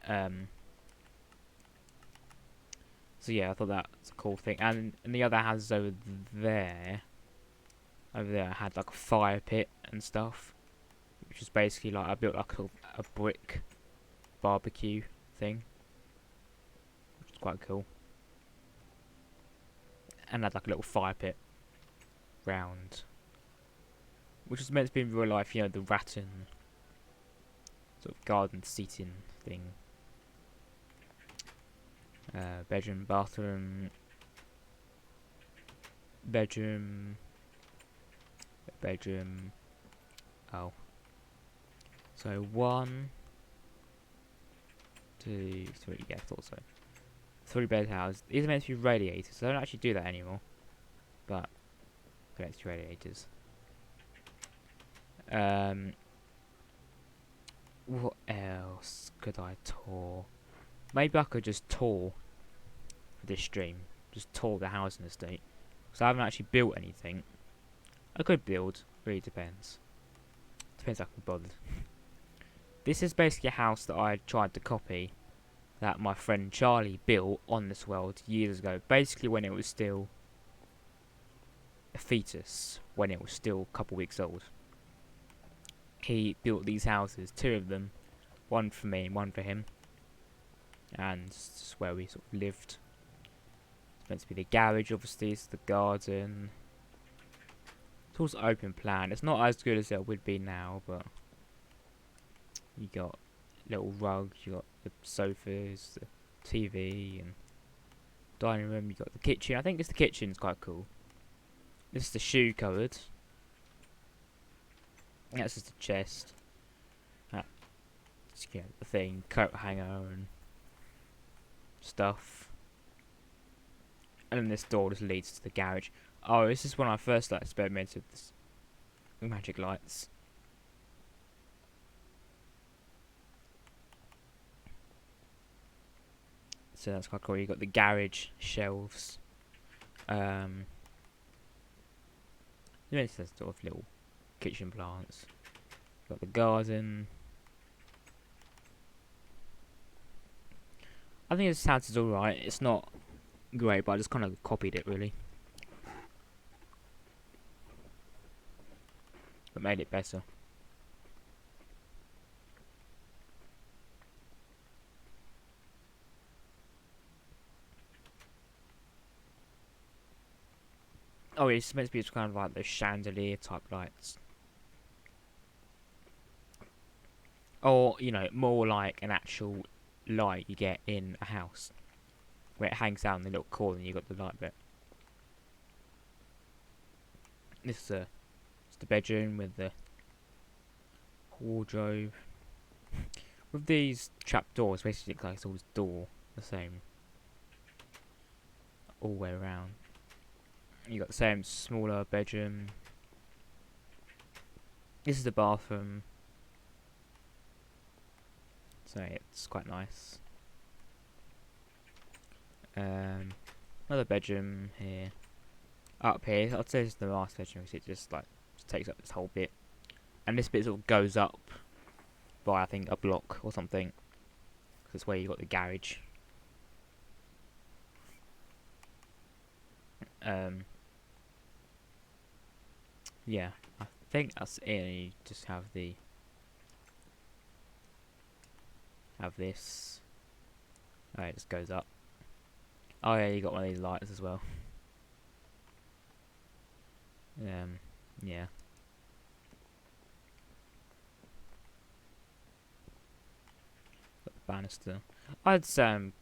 So, yeah, I thought that's a cool thing. And the other houses over there had, like, a fire pit and stuff. Which is basically, like, I built, like, a brick barbecue thing, which is quite cool, and had like a little fire pit round, which was meant to be in real life, the rattan sort of garden seating thing. Bedroom, bathroom, bedroom. Oh, so 1, 2, 3. Yeah, I thought so. 3-bed house. These are meant to be radiators, so I don't actually do that anymore. But, connect to radiators. Um, what else could I tour? Maybe I could just tour for this stream. Just tour the housing estate. Because I haven't actually built anything. I could build. Really depends. Depends how I can be bothered. This is basically a house that I tried to copy. That my friend Charlie built on this world years ago. Basically when it was still a fetus. When it was still a couple weeks old. He built these houses. 2 of them. One for me and one for him. And this is where we sort of lived. It's meant to be the garage, obviously. It's the garden. It's also open plan. It's not as good as it would be now, but you got little rugs, you got the sofas, the TV, and dining room. You got the kitchen. I think it's the kitchen's quite cool. This is the shoe cupboard. That's just a chest. That's, you know, the thing, coat hanger and stuff. And then this door just leads to the garage. Oh, this is when I first experimented with this magic lights. So that's quite cool. You got the garage shelves. There's sort of little kitchen plants. Got the garden. I think this house is alright. It's not great, but I just kind of copied it really. But made it better. Oh, it's meant to be kind of like the chandelier type lights. Or, you know, more like an actual light you get in a house. Where it hangs down in the little corner and you got the light bit. This is the bedroom with the wardrobe. With these trap doors, basically it looks like it's all door the same. All the way around. You got the same smaller bedroom. This is the bathroom. So it's quite nice. Another bedroom here. Up here, I'd say this is the last bedroom because it just takes up this whole bit. And this bit sort of goes up by I think a block or something. Because it's where you got the garage. Yeah, I think that's it. You just have this. Oh, it just goes up. Oh yeah, you got one of these lights as well. Yeah. Got the banister. I'd say I'm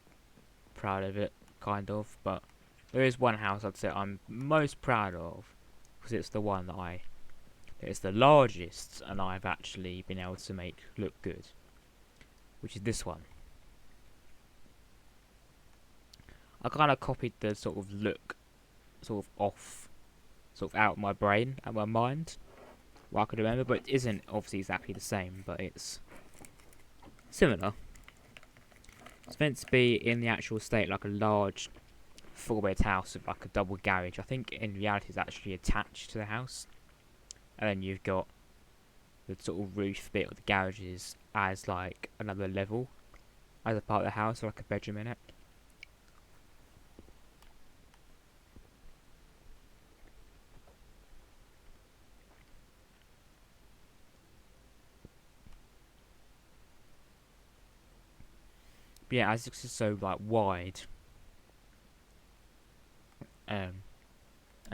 proud of it, kind of, but there is one house I'd say I'm most proud of, because it's the one that it's the largest, and I've actually been able to make look good, which is this one. I kind of copied the sort of look, sort of out of my brain, out of my mind, what I could remember, but it isn't obviously exactly the same, but it's similar. It's meant to be in the actual state like a large 4-bed house with like a double garage. I think in reality it's actually attached to the house. And then you've got the sort of roof bit of the garages as like another level, as a part of the house, or like a bedroom in it. But yeah, as it's so like wide, and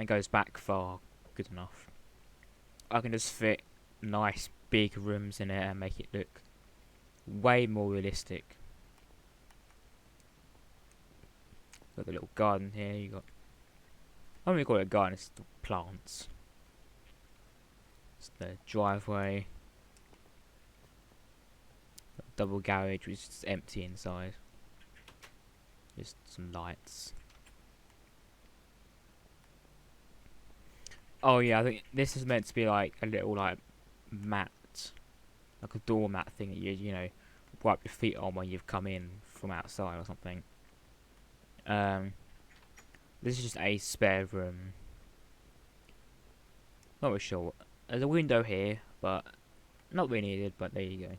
goes back far, good enough. I can just fit nice big rooms in it and make it look way more realistic. Got the little garden here. You got, I don't really call it a garden. It's the plants. It's the driveway. Double garage, which is empty inside. Just some lights. Oh yeah, I think this is meant to be like a little like mat, like a doormat thing that you know wipe your feet on when you've come in from outside or something. This is just a spare room. Not really sure. There's a window here, but not really needed. But there you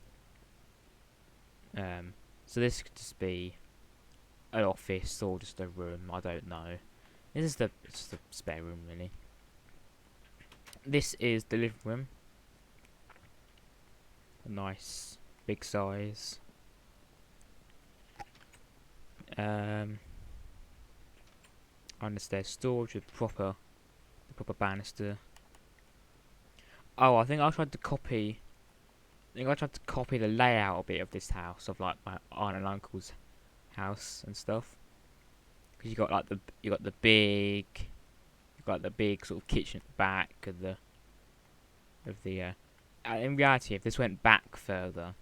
go. So this could just be an office or just a room. I don't know. This is it's the spare room really. This is the living room. A nice big size. Understairs storage with the proper banister. Oh, I think I tried to copy. The layout a bit of this house, of like my aunt and uncle's house and stuff. Because you got like the big sort of kitchen at the back of the in reality, if this went back further,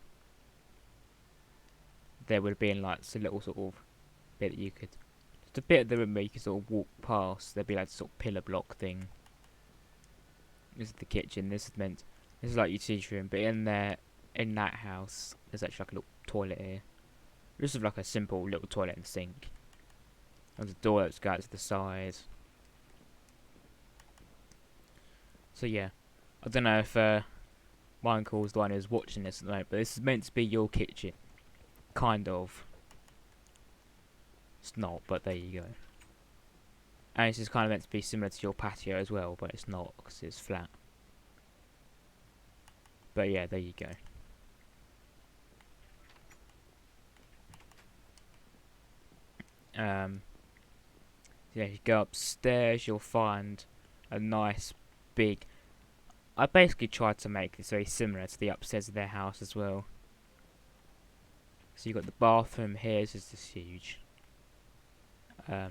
there would have been like a little sort of bit that you could, just a bit of the room where you could sort of walk past. There'd be like a sort of pillar block thing. This is the kitchen. This is like your teacher room, but in that house, there's actually like a little toilet here. This is like a simple little toilet and sink. There's a door that goes to the side. So yeah, I don't know if my uncle's the one who's watching this at the moment, but this is meant to be your kitchen, kind of. It's not, but there you go. And this is kind of meant to be similar to your patio as well, but it's not because it's flat. But yeah, there you go. Yeah, you go upstairs, you'll find a nice big. I basically tried to make this very similar to the upstairs of their house as well. So you got the bathroom here, this is just huge. You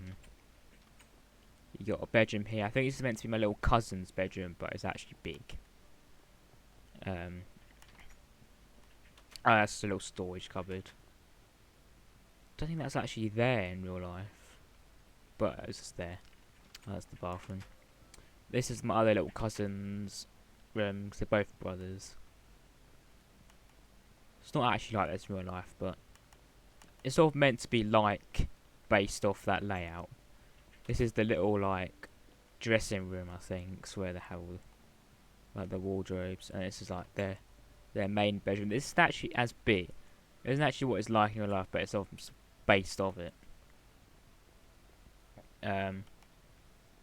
got a bedroom here. I think this is meant to be my little cousin's bedroom, but it's actually big. Oh, that's a little storage cupboard. Don't think that's actually there in real life, but it's just there. Oh, that's the bathroom. This is my other little cousin's room, because they're both brothers. It's not actually like this in real life, but it's sort of meant to be like based off that layout. This is the little like dressing room, I think, where the hell like the wardrobes, and this is like their main bedroom. This is actually as big. It isn't actually what it's like in real life, but it's sort of based off it.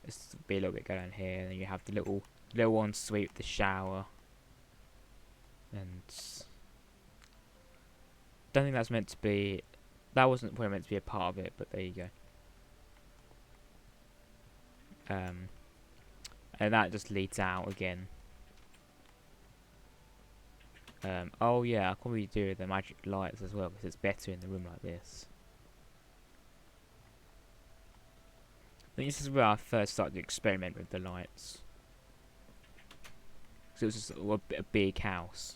This will be a little bit going on here, and then you have the little ensuite with the shower, and don't think that's meant to be. That wasn't probably meant to be a part of it, but there you go. And that just leads out again. Oh yeah, I'll probably do the magic lights as well, because it's better in the room like this. I think this is where I first started to experiment with the lights. Because it was just a big house.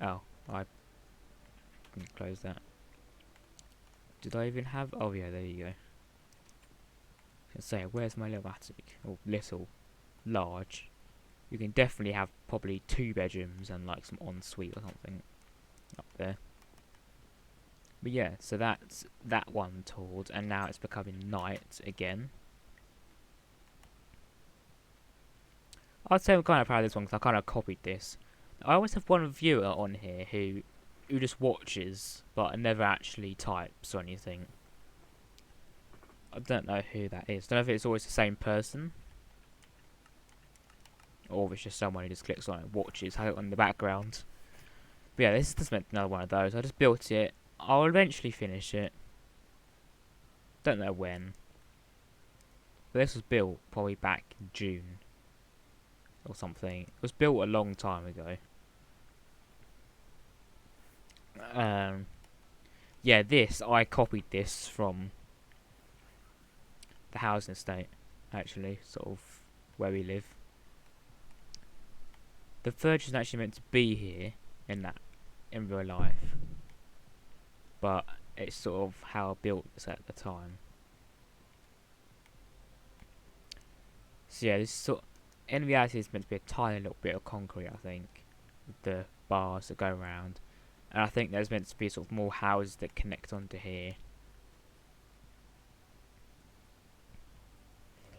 Oh, I can close that. Did I even have? Oh yeah, there you go. I was gonna say, where's my little attic? Or large. You can definitely have probably 2 bedrooms and like some ensuite or something up there. But yeah, so that's that one toured, and now it's becoming night again. I'd say I'm kind of proud of this one because I kind of copied this. I always have one viewer on here who just watches but never actually types or anything. I don't know who that is. I don't know if it's always the same person, or if it's just someone who just clicks on it and watches, has it on the background. But yeah, this is just another one of those. I just built it. I'll eventually finish it. Don't know when. But this was built probably back in June or something. It was built a long time ago. Yeah, I copied this from the housing estate, actually, sort of where we live. The furniture is actually meant to be here in real life, but it's sort of how I built this at the time. So yeah, this sort in reality it's meant to be a tiny little bit of concrete, I think, with the bars that go around, and I think there's meant to be sort of more houses that connect onto here.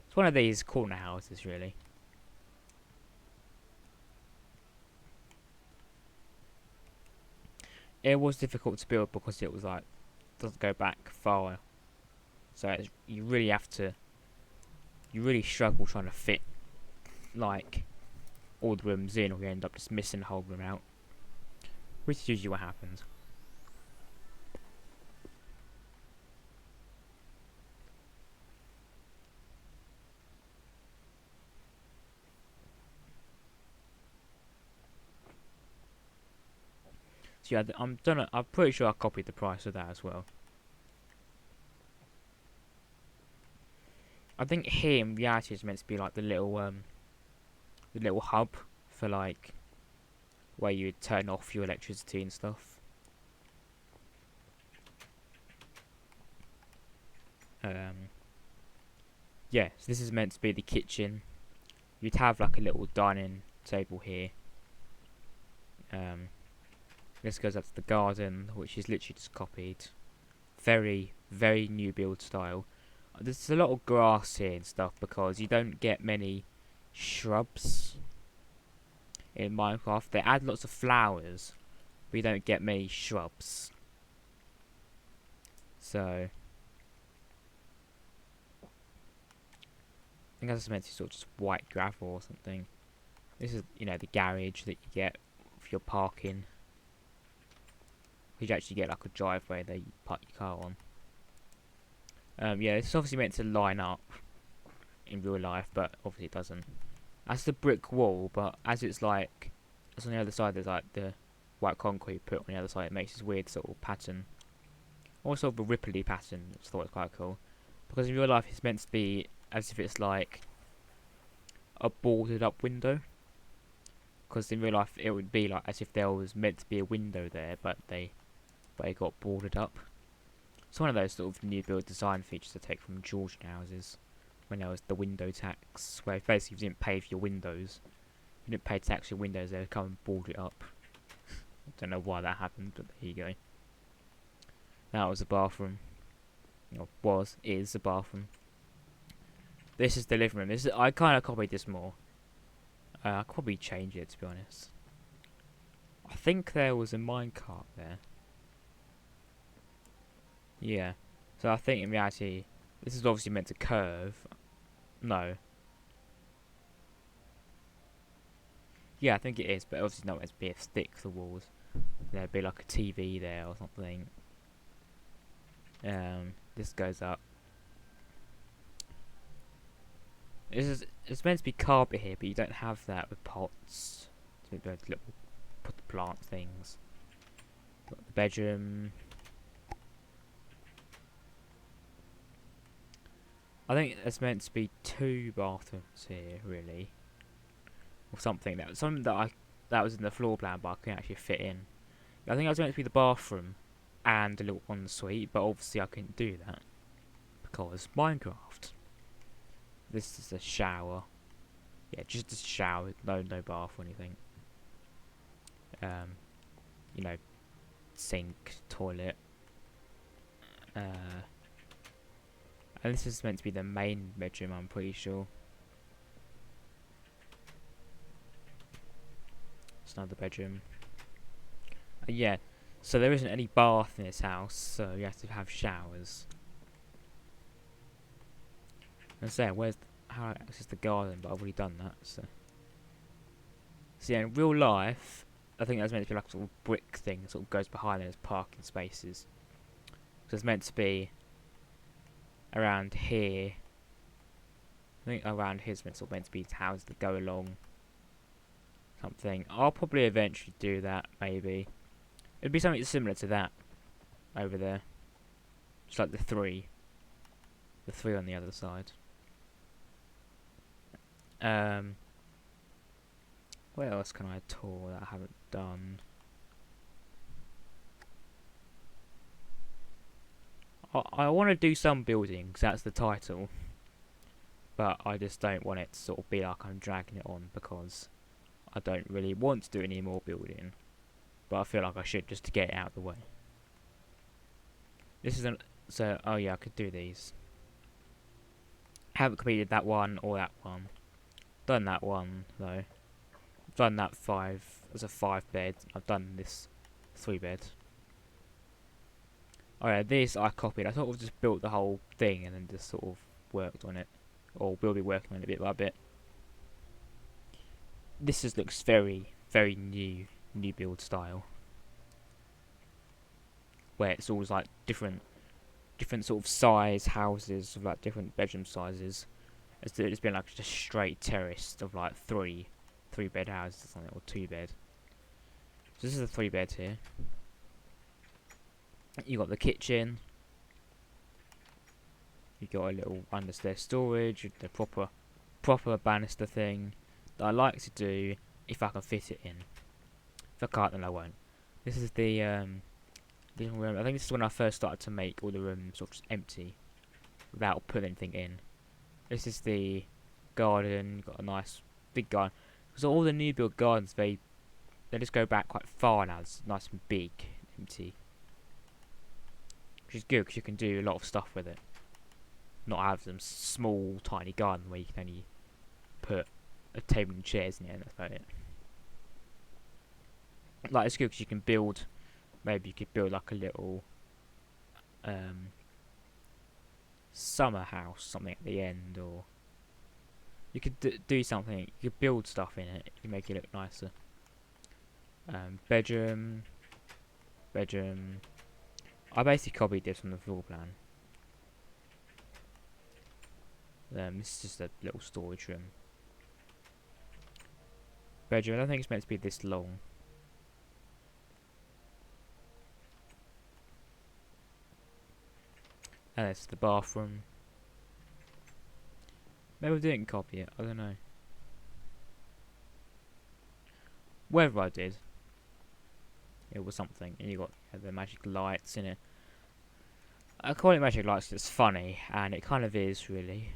It's one of these corner houses, really. It was difficult to build because it was like doesn't go back far, so you really have to. You really struggle trying to fit like all the rooms in, or you end up just missing the whole room out, which is usually what happens. So yeah, I'm pretty sure I copied the price of that as well. I think here in reality is meant to be like the little hub for like where you would turn off your electricity and stuff. Yeah, so this is meant to be the kitchen. You'd have like a little dining table here. This goes up to the garden, which is literally just copied. Very, very new build style. There's a lot of grass here and stuff because you don't get many shrubs in Minecraft. They add lots of flowers, but you don't get many shrubs. So I think that's meant to be sort of just white gravel or something. This is, the garage that you get for your parking. You actually get like a driveway that you park your car on. Yeah, it's obviously meant to line up in real life, but obviously it doesn't. That's the brick wall, but as it's like, as on the other side, there's like the white concrete put on the other side. It makes this weird sort of pattern, also of a ripply pattern. Which I thought was quite cool, because in real life it's meant to be as if it's like a boarded up window. Because in real life it would be like as if there was meant to be a window there, but it got boarded up. It's one of those sort of new build design features I take from Georgian houses, when there was the window tax, where basically if you didn't pay for your windows, you didn't pay tax for your windows, they would come and board it up. I don't know why that happened, but there you go. That was the bathroom. Or is the bathroom. This is the living room. I kind of copied this more. I could probably change it, to be honest. I think there was a minecart there. Yeah. So I think in reality, this is obviously meant to curve. No. Yeah, I think it is, but obviously not meant to be a stick to the walls. There'd be like a TV there or something. This goes up. It's meant to be carpet here, but you don't have that with pots. So little put the plant things. Got the bedroom. I think there's meant to be 2 bathrooms here, really, or something. That was something that was in the floor plan, but I couldn't actually fit in. I think I was meant to be the bathroom and a little ensuite, but obviously I couldn't do that because Minecraft. This is a shower. Yeah, just a shower, no bath or anything. Sink, toilet. And this is meant to be the main bedroom, I'm pretty sure. It's another bedroom. Yeah, so there isn't any bath in this house, so you have to have showers. And so, how I access the garden? But I've already done that. So yeah, in real life, I think that's meant to be like a sort of brick thing that sort of goes behind it as parking spaces. So it's meant to be around here. I think around here is meant to be houses that go along something. I'll probably eventually do that, maybe. It'd be something similar to that over there. Just like the three on the other side. What else can I tour that I haven't done? I want to do some buildings, that's the title. but I just don't want it to sort of be like I'm dragging it on, because I don't really want to do any more building, but I feel like I should, just to get it out of the way. This isn't, so, oh yeah, I could do these. Haven't completed that one or that one. Done that one though. I've done that 5 as a 5 bed. I've done this 3 bed. Oh yeah, this I copied. I sort of just built the whole thing and then just sort of worked on it, or will be working on it bit by bit. This just looks very, very new build style, where it's always like different sort of size houses with like different bedroom sizes. It's been like just straight terrace of like three bed houses or something, or 2 bed. So this is a 3 bed here. You got the kitchen. You got a little understairs storage, the proper banister thing that I like to do if I can fit it in. If I can't, then I won't. This is the living room. I think this is when I first started to make all the rooms sort of just empty, without putting anything in. This is the garden. You've got a nice big garden. Because all the new build gardens, they just go back quite far now. It's nice and big, empty, which is good because you can do a lot of stuff with it. Not have them small, tiny garden where you can only put a table and chairs in it, and that's about it. Like, it's good because you can build. Maybe you could build like a little summer house, something at the end, or you could do something. You could build stuff in it. You can make it look nicer. Bedroom. I basically copied this from the floor plan. This is just a little storage room. Bedroom. I don't think it's meant to be this long. And it's the bathroom. Maybe I didn't copy it. I don't know. Whatever I did, it was something. And you got the magic lights in it. I call it magic lights because it's funny, and it kind of is really,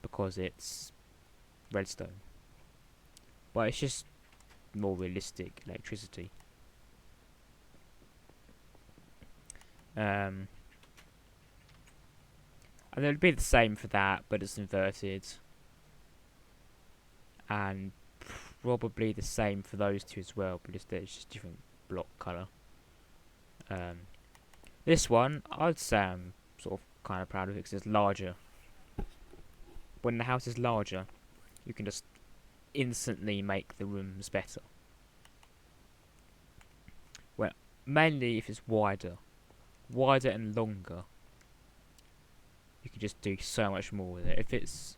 because it's redstone. But it's just more realistic electricity. And it'll be the same for that, but it's inverted. And probably the same for those 2 as well, but it's just different block colour. This one, I'd say I'm sort of kind of proud of it because it's larger. When the house is larger, you can just instantly make the rooms better. Well, mainly if it's wider and longer, you can just do so much more with it. If it's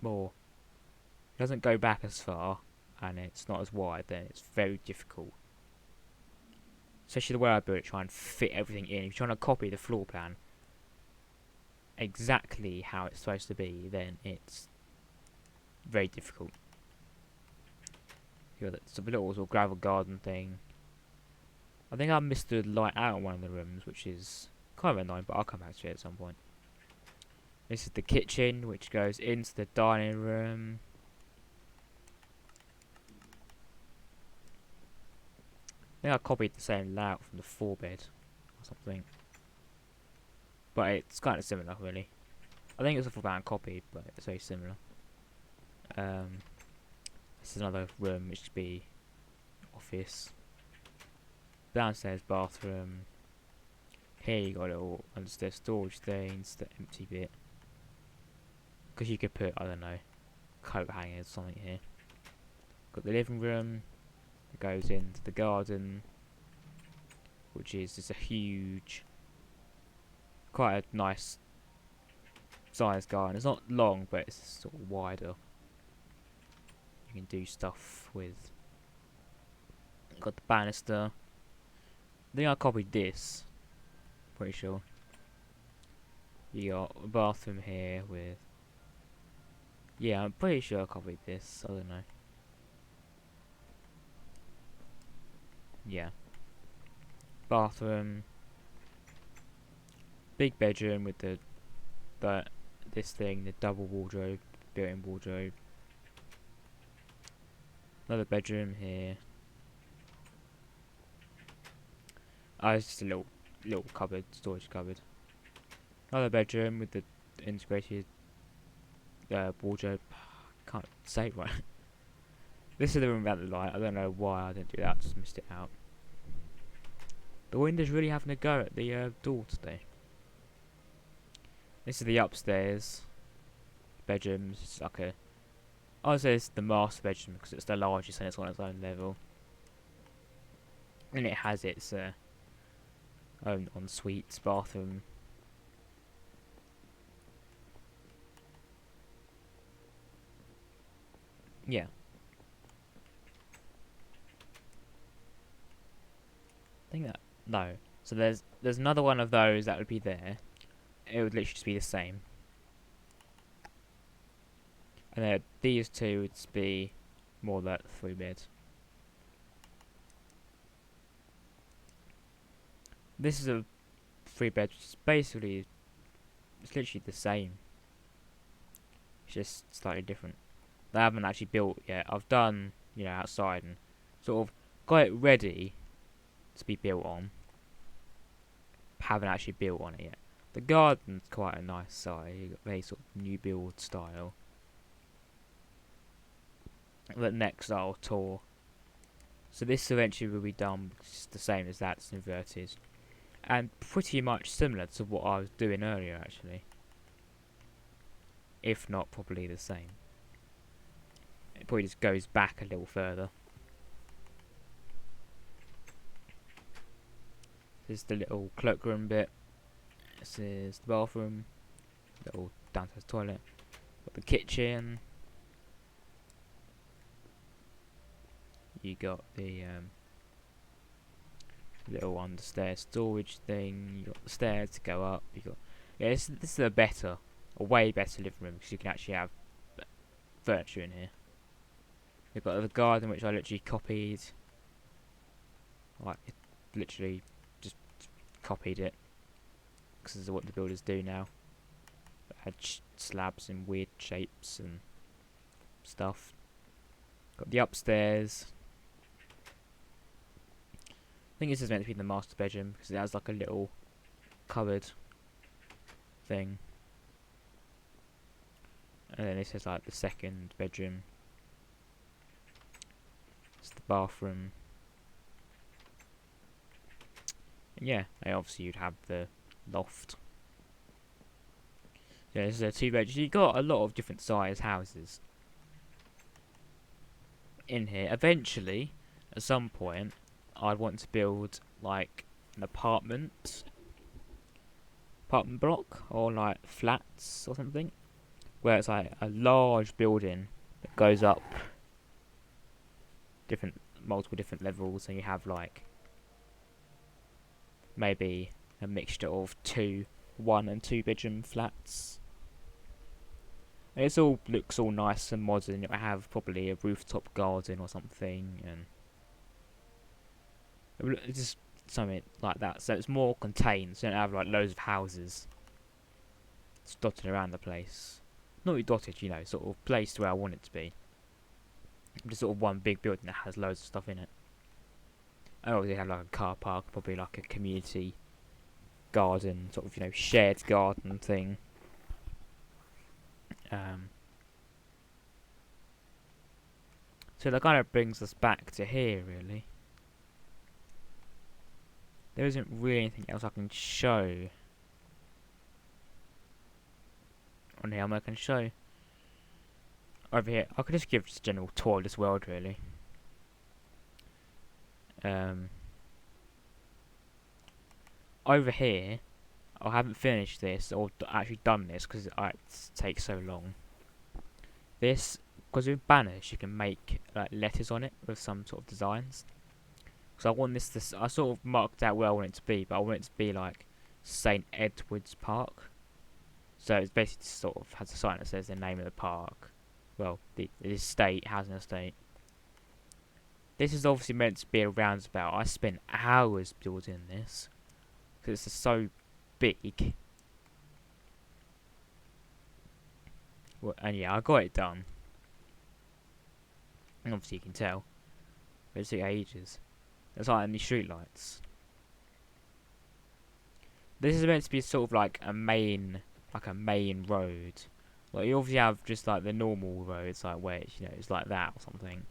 more, it doesn't go back as far, and it's not as wide, then it's very difficult. Especially the way I built it, try and fit everything in. If you're trying to copy the floor plan exactly how it's supposed to be, then it's very difficult. You got the little sort of gravel garden thing. I think I missed the light out in one of the rooms, which is kind of annoying, but I'll come back to it at some point. This is the kitchen, which goes into the dining room. I think I copied the same layout from the 4 bed or something. But it's kind of similar, really. I think it's a 4 copy, but it's very similar. This is another room, which should be office. Downstairs bathroom. Here you got a little understairs storage things, the empty bit. Because you could put, I don't know, coat hangers or something here. Got the living room. It goes into the garden, which is just a huge, quite a nice sized garden. It's not long, but it's sort of wider. You can do stuff with. Got the banister. I think I copied this. Pretty sure. You got a bathroom here with. Yeah, I'm pretty sure I copied this. I don't know. Yeah. Bathroom. Big bedroom with this thing, the double wardrobe built-in wardrobe. Another bedroom here. Oh, it's just a little cupboard, storage cupboard. Another bedroom with the integrated wardrobe. Can't say it right. This is the room without the light. I don't know why I didn't do that. Just missed it out. The window's really having a go at the door today. This is the upstairs bedrooms. It's like a, I would say it's the master bedroom because it's the largest and it's on its own level. And it has its own ensuite bathroom. Yeah. I think that, no. So there's another one of those that would be there. It would literally just be the same. And then these two would be more like 3 beds. This is a 3 bed, which is basically, it's literally the same. It's just slightly different. They haven't actually built yet. I've done, outside and sort of got it ready to be built on. Haven't actually built on it yet. The garden's quite a nice size. You got very sort of new build style. But next I'll tour. So this eventually will be done. It's the same as that. It's inverted. And pretty much similar to what I was doing earlier, actually. If not, probably the same. It probably just goes back a little further. This is the little cloakroom bit. This is the bathroom. Little downstairs toilet. Got the kitchen. You got the little understairs storage thing. You got the stairs to go up. You got this is a way better living room because you can actually have furniture in here. You've got the garden which I literally copied. Like literally just copied it because this is what the builders do now. Had slabs in weird shapes and stuff. Got the upstairs. I think this is meant to be the master bedroom because it has like a little cupboard thing. And then this is like the second bedroom. It's the bathroom. And yeah, and obviously you'd have the loft. Yeah, this is a 2 bedroom. You got a lot of different size houses in here. Eventually, at some point, I'd want to build like an apartment block or like flats or something, where it's like a large building that goes up multiple different levels, and you have like maybe a mixture of 1 and 2 bedroom flats. And it all looks all nice and modern. It will have probably a rooftop garden or something, and it's just something like that. So it's more contained. So you don't have like loads of houses just dotted around the place. Not really dotted, sort of placed where I want it to be. Just sort of one big building that has loads of stuff in it. And obviously have like a car park, probably like a community garden, sort of shared garden thing. So that kind of brings us back to here, really. There isn't really anything else I can show on here. I can show over here. I could just give just a general tour of this world, really. Over here, I haven't finished this or actually done this because it takes so long. This, because with banners you can make like letters on it with some sort of designs. So I want this to, I sort of marked out where I want it to be, but I want it to be like St. Edward's Park. So it's basically sort of has a sign that says the name of the park. Well, the estate, housing estate. This is obviously meant to be a roundabout. I spent hours building this because it's so big. Well, and yeah, I got it done. And obviously you can tell. But it took ages. There's like any street lights. This is meant to be sort of like a main road. Like you obviously have just like the normal roads, like where it's, it's like that or something.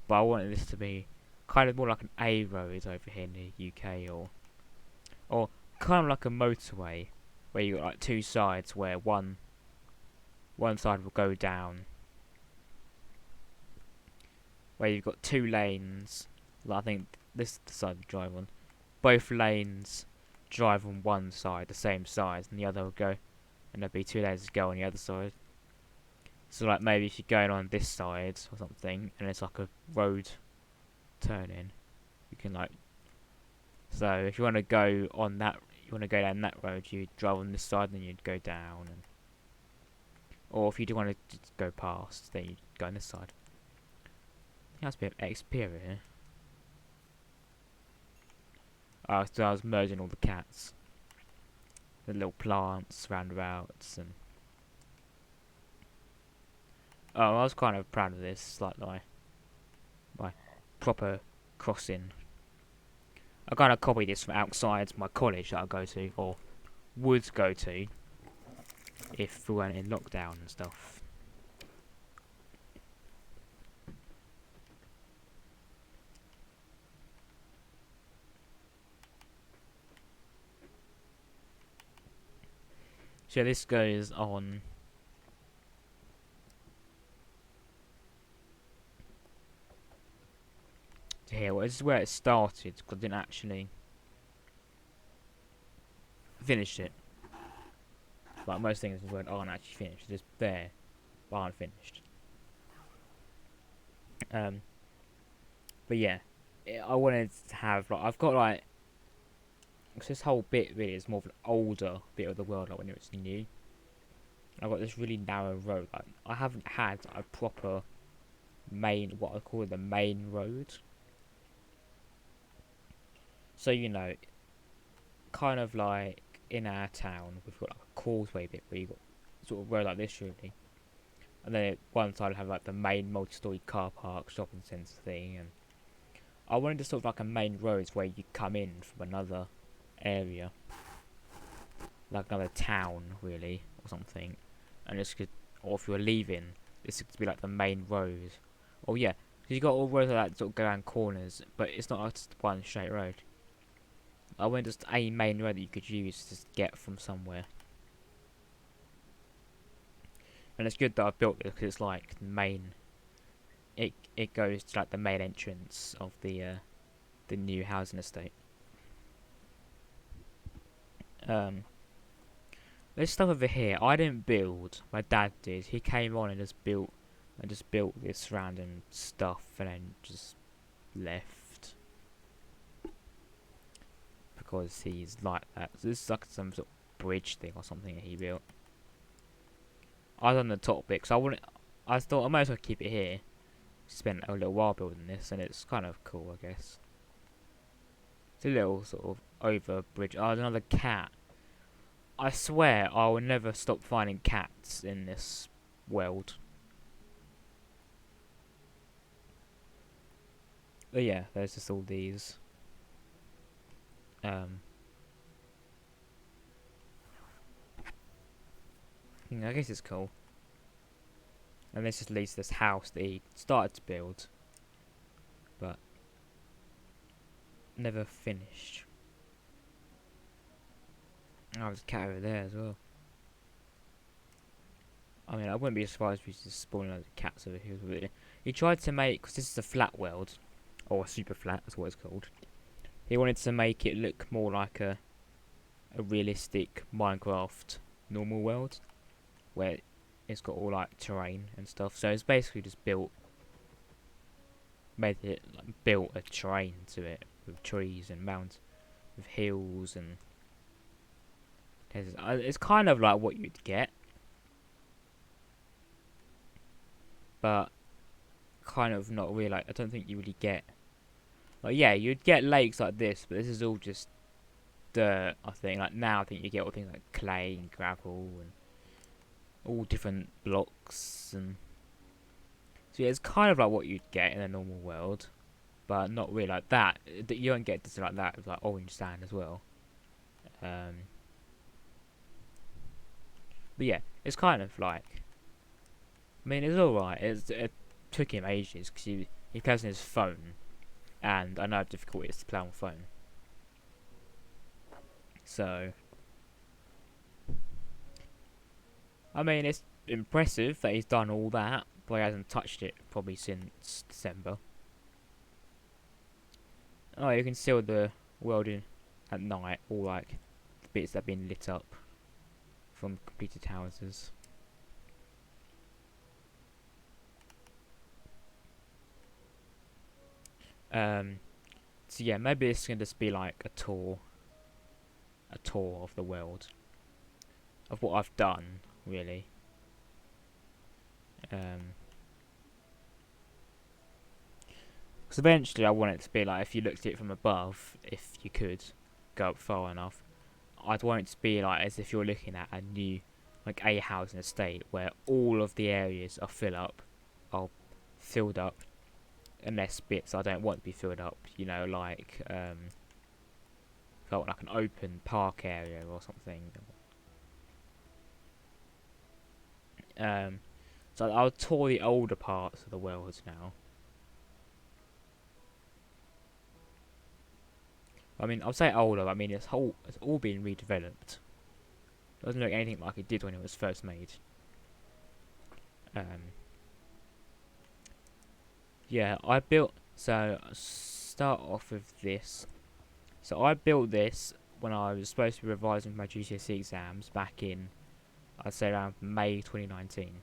But I wanted this to be kind of more like an A road over here in the UK, or kind of like a motorway, where you got like two sides, where one side will go down, where you've got two lanes. Like I think this is the side you drive on. Both lanes drive on one side, the same size, and the other will go, and there'll be two lanes to go on the other side. So like maybe if you're going on this side or something, and it's like a road turning, you can like. So if you want to go on that, you want to go down that road, you drive on this side, and then you'd go down, or if you do want to just go past, then you go on this side. I think that's a bit of Xperia here. Oh, so I was merging all the cats, the little plants, roundabouts, and I was kind of proud of this. It's like my proper crossing. I kind of copied this from outside my college that I go to, or would go to, if we weren't in lockdown and stuff. So this goes on to here. Well, this is where it started, because I didn't actually finish it. Like most things in the world aren't actually finished. They're just there, but aren't finished. But yeah, I wanted to have like I've got like, cause this whole bit really is more of an older bit of the world, like when it was new. I've got this really narrow road. Like, I haven't had a proper main, what I call the main road. So kind of like in our town, we've got like a causeway bit where you got sort of road like this really, and then one side have like the main multi-story car park, shopping centre thing, and I wanted to sort of like a main road where you come in from another area, like another town really, or something, and this could, or if you were leaving, this could be like the main road. Oh yeah, because you got all roads like that sort of go around corners, but it's not just one straight road. I want just a main road that you could use to get from somewhere. And it's good that I built it because it's like the main. It goes to like the main entrance of the new housing estate. This stuff over here I didn't build. My dad did. He came on and just built this random stuff and then just left because he's like that. So this is like some sort of bridge thing or something that he built. I done the top bit because I thought I might as well keep it here. Spent a little while building this and it's kind of cool, I guess. It's a little sort of over bridge. Oh, there's another cat. I swear I will never stop finding cats in this world. But yeah, there's just all these. I guess it's cool. And this just leads to this house that he started to build, but never finished. Oh, there's a cat over there as well. I mean, I wouldn't be surprised if he's just spawning loads of cats over here. He tried to make, because this is a flat world, or a super flat, that's what it's called. He wanted to make it look more like a realistic Minecraft normal world, where it's got all like terrain and stuff. So it's basically just built a terrain to it with trees and mountains, with hills and. It's kind of like what you'd get, but kind of not really. Like I don't think you really get. Like yeah, you'd get lakes like this, but this is all just dirt. I think. Like now, I think you get all things like clay and gravel and all different blocks, and so yeah, it's kind of like what you'd get in a normal world, but not really like that. You don't get just like that with like orange sand as well. Um, but yeah, it's kind of like. I mean, it's alright. It took him ages because he plays on his phone, and I know how difficult it is to play on phone. So, I mean, it's impressive that he's done all that, but he hasn't touched it probably since December. Oh, you can see all the world in at night, all like the bits that have been lit up from completed houses. So yeah, maybe this can just be like a tour of the world, of what I've done, really. Because eventually I want it to be like, if you looked at it from above, if you could go up far enough, I'd want it to be like as if you're looking at a new, like a housing estate where all of the areas are filled up, unless bits I don't want to be filled up. You know, like like an open park area or something. So I'll tour the older parts of the world now. I mean, I'll say older. I mean, it's all been redeveloped. It doesn't look anything like it did when it was first made. Yeah, I built. So start off with this. So I built this when I was supposed to be revising for my GCSE exams back in, I'd say around May 2019.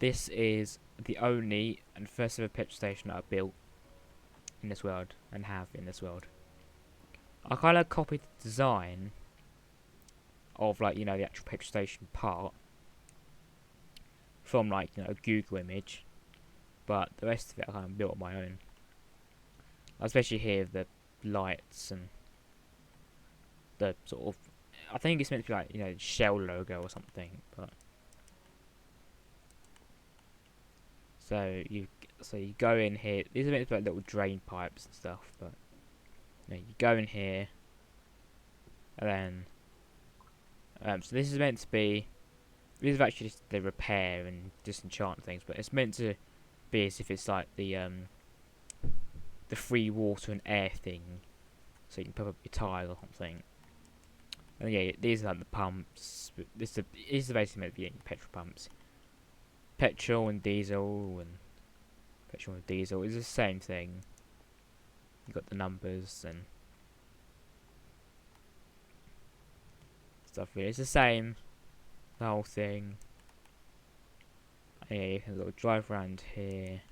This is the only and first ever petrol station that I built in this world and have in this world. I kind of copied the design of, like, you know, the actual petrol station part from, like, you know, a Google image, but the rest of it I kind of built on my own. Especially here, the lights and the sort of, I think it's meant to be like, you know, Shell logo or something, but so you go in here. These are meant to be like little drain pipes and stuff, but you know, you go in here, and then so this is meant to be. This is actually just the repair and disenchant things, but it's meant to be as if it's like the free water and air thing, so you can pump up your tires or something. And yeah, these are like the pumps. This is basically meant to be petrol pumps. Petrol and diesel is the same thing. You got the numbers and stuff. Really, it's the same. The whole thing. Yeah, you can sort of drive around here.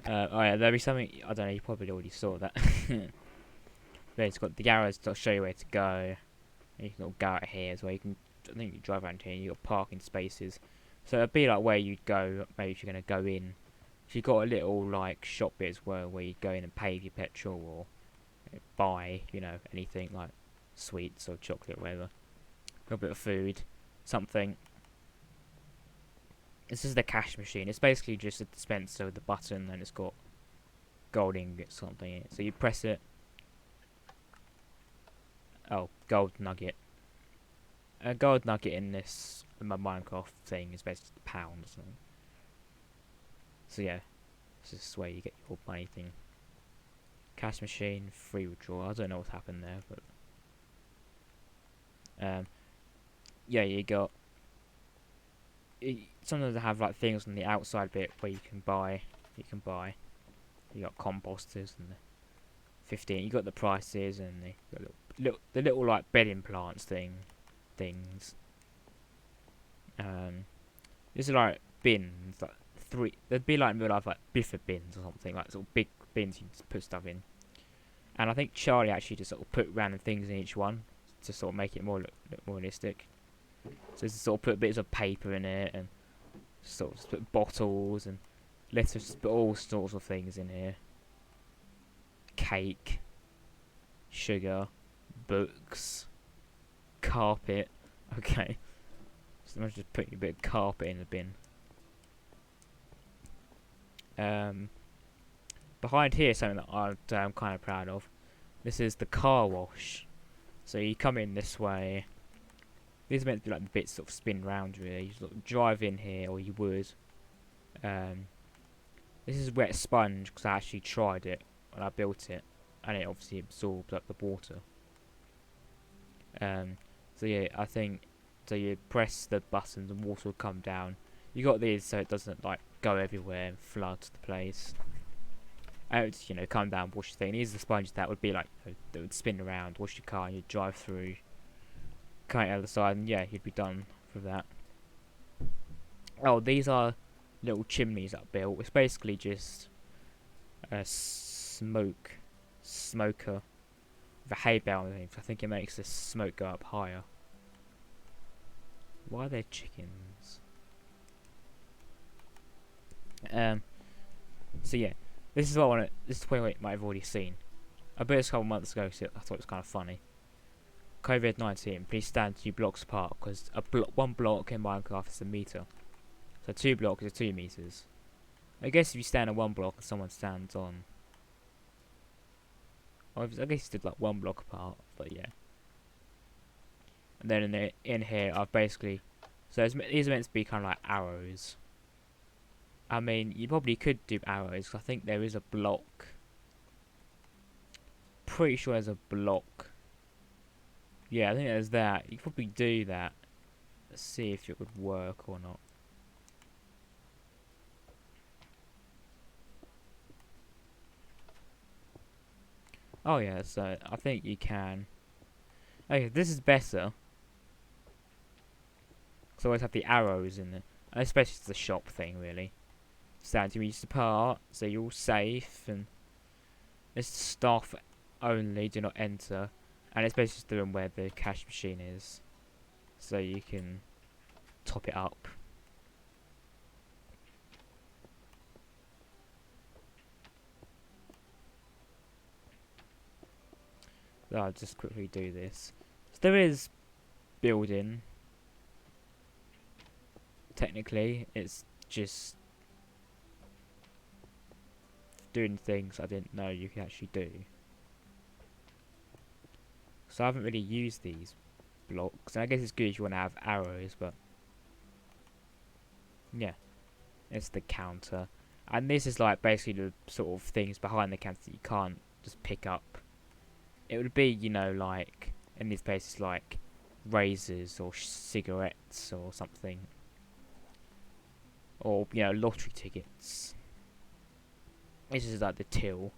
Oh yeah, there'll be something. I don't know. You probably already saw that. But it's got the arrows to show you where to go. And you can go out here as well. You can. I think you drive around here. And you got parking spaces. So it'd be like where you'd go. Maybe if you're gonna go in. If you got a little like shop bit as well, where you'd go in and pay for your petrol or buy, you know, anything like sweets or chocolate, whatever. Got a bit of food, something. This is the cash machine. It's basically just a dispenser with a button, and it's got gold ingots something in it. So you press it. Oh, gold nugget. A gold nugget in this my Minecraft thing is basically a pound or something. So yeah, this is where you get your money thing. Cash machine, free withdrawal. I don't know what's happened there, but yeah, you got. Sometimes they have like things on the outside bit where you can buy. You got composters and the 15. You got the prices and the little like bedding plants things. These are like bins, like three. There'd be like real life like biffa bins or something, like sort of big bins you can put stuff in. And I think Charlie actually just sort of put random things in each one to sort of make it look more realistic. So just sort of put bits of paper in it and sort of just put bottles and let's just put all sorts of things in here. Cake, sugar, books, carpet. Okay. So I'm just putting a bit of carpet in the bin. Behind here is something that I'm kind of proud of. This is the car wash. So you come in this way. These are meant to be like the bits sort of spin round really. You sort of drive in here, or you would. This is wet sponge because I actually tried it when I built it, and it obviously absorbs up the water. So yeah, I think so. You press the buttons and water will come down. You got these so it doesn't like go everywhere and flood the place. And it would, you know, come down, wash your thing. These are the sponges that would be like, you know, that would spin around, wash your car, and you'd drive through, come out the other side, and yeah, you'd be done for that. Oh, these are little chimneys that I built. It's basically just a smoker with a hay bale underneath. I think it makes the smoke go up higher. Why are there chickens? So yeah, this is what I want to. This is what you might have already seen. I built this a couple months ago, so I thought it was kind of funny. COVID-19, please stand 2 blocks apart because one block in Minecraft is a meter. So 2 blocks is 2 meters. I guess if you stand on 1 block and someone stands on, I guess you stood like 1 block apart, but yeah. And then in here, I've basically, so these are meant to be kind of like arrows. I mean, you probably could do arrows. 'Cause I think there is a block. Pretty sure there's a block. Yeah, I think there's that. You could probably do that. Let's see if it would work or not. Oh yeah, so I think you can. Okay, this is better. So I always have the arrows in it. Especially it's the shop thing, really. Stand to each apart, so you're all safe, and it's staff only, do not enter. And it's basically just doing where the cash machine is. So you can top it up. So I'll just quickly do this. So there is building. Technically, it's just doing things I didn't know you could actually do. So I haven't really used these blocks. And I guess it's good if you want to have arrows, but yeah, it's the counter. And this is like basically the sort of things behind the counter that you can't just pick up. It would be, you know, like in these places like razors or cigarettes or something. Or, you know, lottery tickets. This is like the till.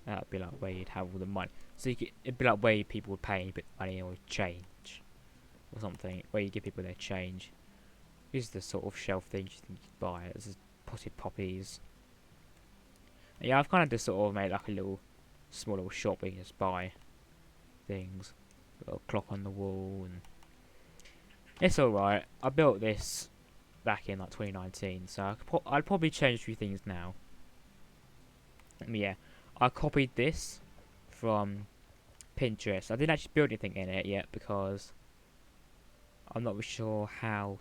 That'd be like where you'd have all the money. So it'd be like where people would pay a bit of money or change. Or something. Where you give people their change. This is the sort of shelf things you think you'd buy. This is potted poppies. And yeah, I've kind of just sort of made like a small little shop where you can just buy things. Got a clock on the wall, and it's alright. I built this back in like 2019, so I'd probably change a few things now. Yeah, I copied this from Pinterest. I didn't actually build anything in it yet because I'm not really sure how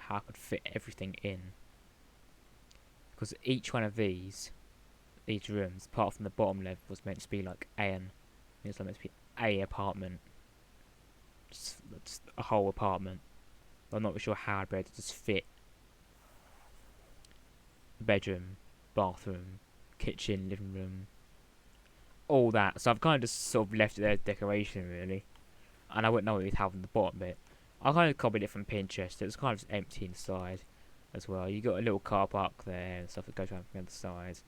I could fit everything in. Because each one of these rooms, apart from the bottom level, was meant to be like it's meant to be a apartment, just a whole apartment. I'm not really sure how I'd be able to just fit bedroom, bathroom, kitchen, living room, all that. So I've kind of just sort of left it there as decoration, really. And I wouldn't know what we'd have on the bottom bit. I kind of copied it from Pinterest. It was kind of just empty inside as well. You got a little car park there and stuff that goes around from the other side.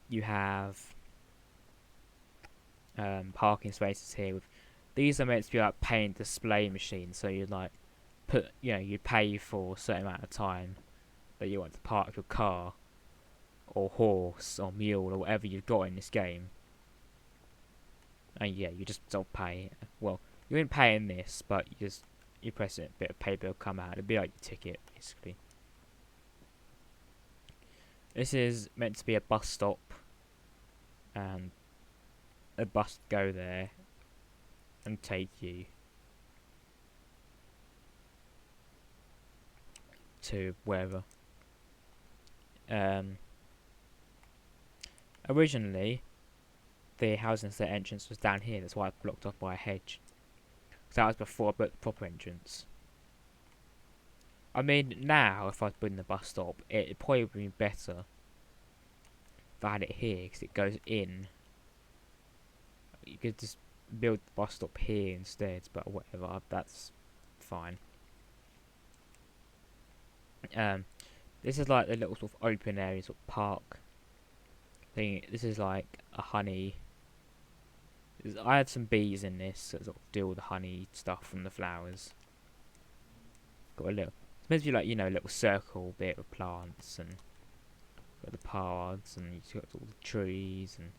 You have parking spaces here. These are meant to be like paying display machines. So you'd like you pay for a certain amount of time that you want to park your car or horse or mule or whatever you've got in this game. And yeah, you just don't pay. Well, you wouldn't pay in this, but you press it, a bit of paper will come out. It'd be like your ticket, basically. This is meant to be a bus stop, and a bus to go there and take you to wherever. Originally, the housing estate entrance was down here. That's why it's blocked off by a hedge. So that was before I built the proper entrance. I mean, now if I put in the bus stop, it'd probably be better if I had it here, because it goes in. You could just build the bus stop here instead, but whatever, that's fine. This is like the little sort of open area, sort of park thing. This is like a honey. I had some bees in this that sort of do all the honey stuff from the flowers. Got a little, it's meant to be like, you know, a little circle bit of plants, and got the paths, and you've got all the trees, and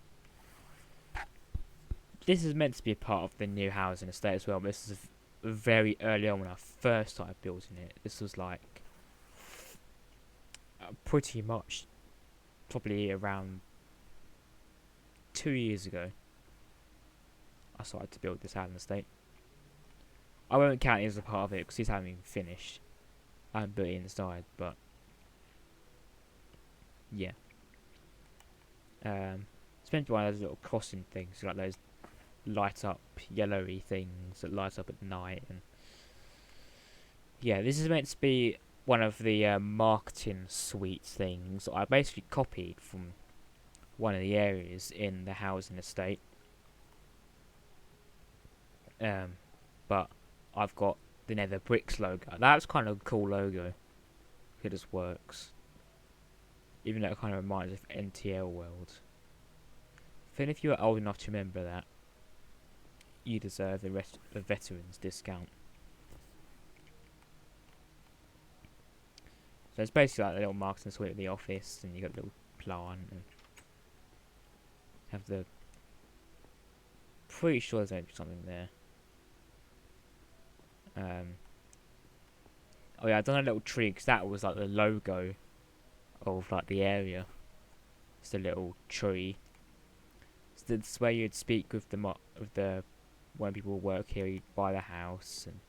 this is meant to be a part of the new housing estate as well. But this is very early on when I first started building it. This was like pretty much probably around 2 years ago I started to build this housing estate. I won't count it as a part of it because this hasn't even finished. I haven't built it inside, but yeah. It's meant to be one of those little crossing things, like those light up yellowy things that light up at night, and yeah, this is meant to be one of the marketing suite things I basically copied from one of the areas in the housing estate. But I've got the Nether Bricks logo. That's kind of a cool logo. It just works. Even though it kind of reminds me of NTL World. I think if you are old enough to remember that, you deserve the veterans discount. So it's basically like a little marketing suite of the office, and you got a little plant, and have the. Pretty sure there's maybe something there. Oh yeah, I've done a little tree because that was like the logo of like the area. It's a little tree. So that's where you'd speak with the when people work here. You'd buy the house, and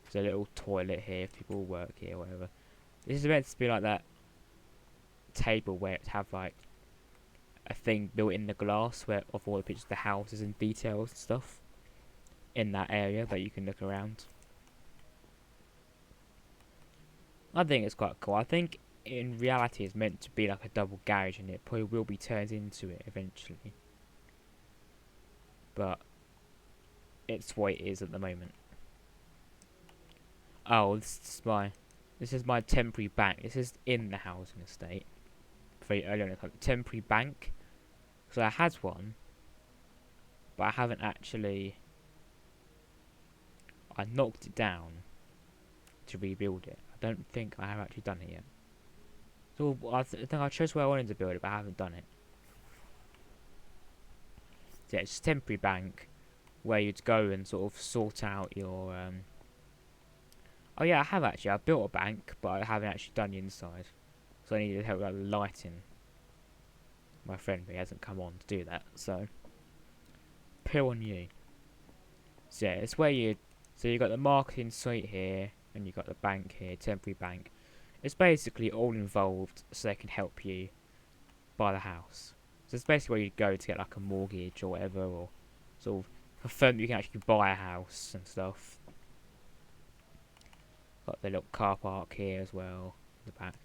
there's a little toilet here if people work here, or whatever. This is meant to be like that table where it have like a thing built in the glass where of all the pictures of the houses and details and stuff in that area that you can look around. I think it's quite cool. I think in reality it's meant to be like a double garage, and it probably will be turned into it eventually. But it's what it is at the moment. Oh, this is my temporary bank. This is in the housing estate. Very early on, it's like temporary bank. So I had one, but I haven't actually. I knocked it down to rebuild it. I don't think I have actually done it yet. So I think I chose where I wanted to build it, but I haven't done it. So yeah, it's a temporary bank where you'd go and sort of sort out your. Oh yeah, I have actually. I built a bank, but I haven't actually done the inside. So I needed help with the lighting. My friend, but he hasn't come on to do that, so pill on you. So yeah, it's where you. So you got the marketing suite here, and you got the bank here, temporary bank. It's basically all involved, so they can help you buy the house. So it's basically where you go to get like a mortgage or whatever, or sort of confirm you can actually buy a house and stuff. Got the little car park here as well, in the back.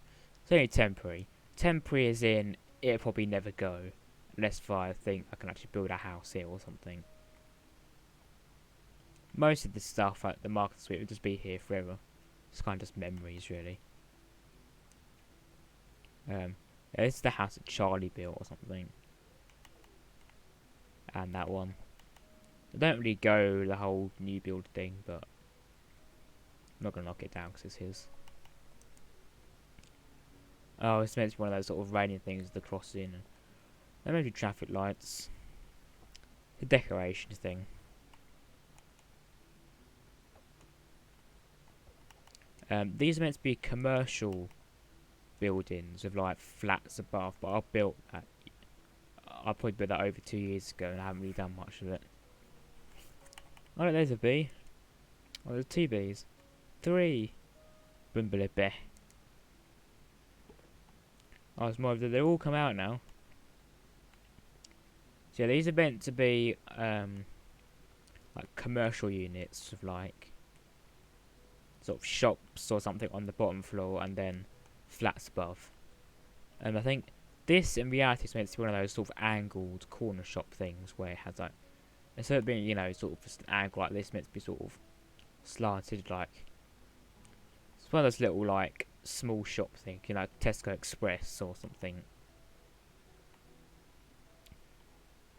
It's only temporary. Temporary is in it'll probably never go, unless if I think I can actually build a house here or something. Most of the stuff at the market suite will just be here forever. It's kind of just memories, really. Yeah, this is the house that Charlie built or something. And that one. I don't really go the whole new build thing, but I'm not going to knock it down because it's his. Oh, it's meant to be one of those sort of raining things with the crossing. And there may be traffic lights. The decoration thing. These are meant to be commercial buildings with like flats above, but I probably built that over 2 years ago and I haven't really done much of it. Oh, look, there's a bee. Oh, there's 2 bees. 3. Bumblebee. Oh, it's more of they've all come out now. So yeah, these are meant to be like commercial units of like sort of shops or something on the bottom floor and then flats above. And I think this in reality is meant to be one of those sort of angled corner shop things where it has like, instead of being, you know, sort of just an angle like this, meant to be sort of slanted like, it's one of those little like small shop things, you know, Tesco Express or something.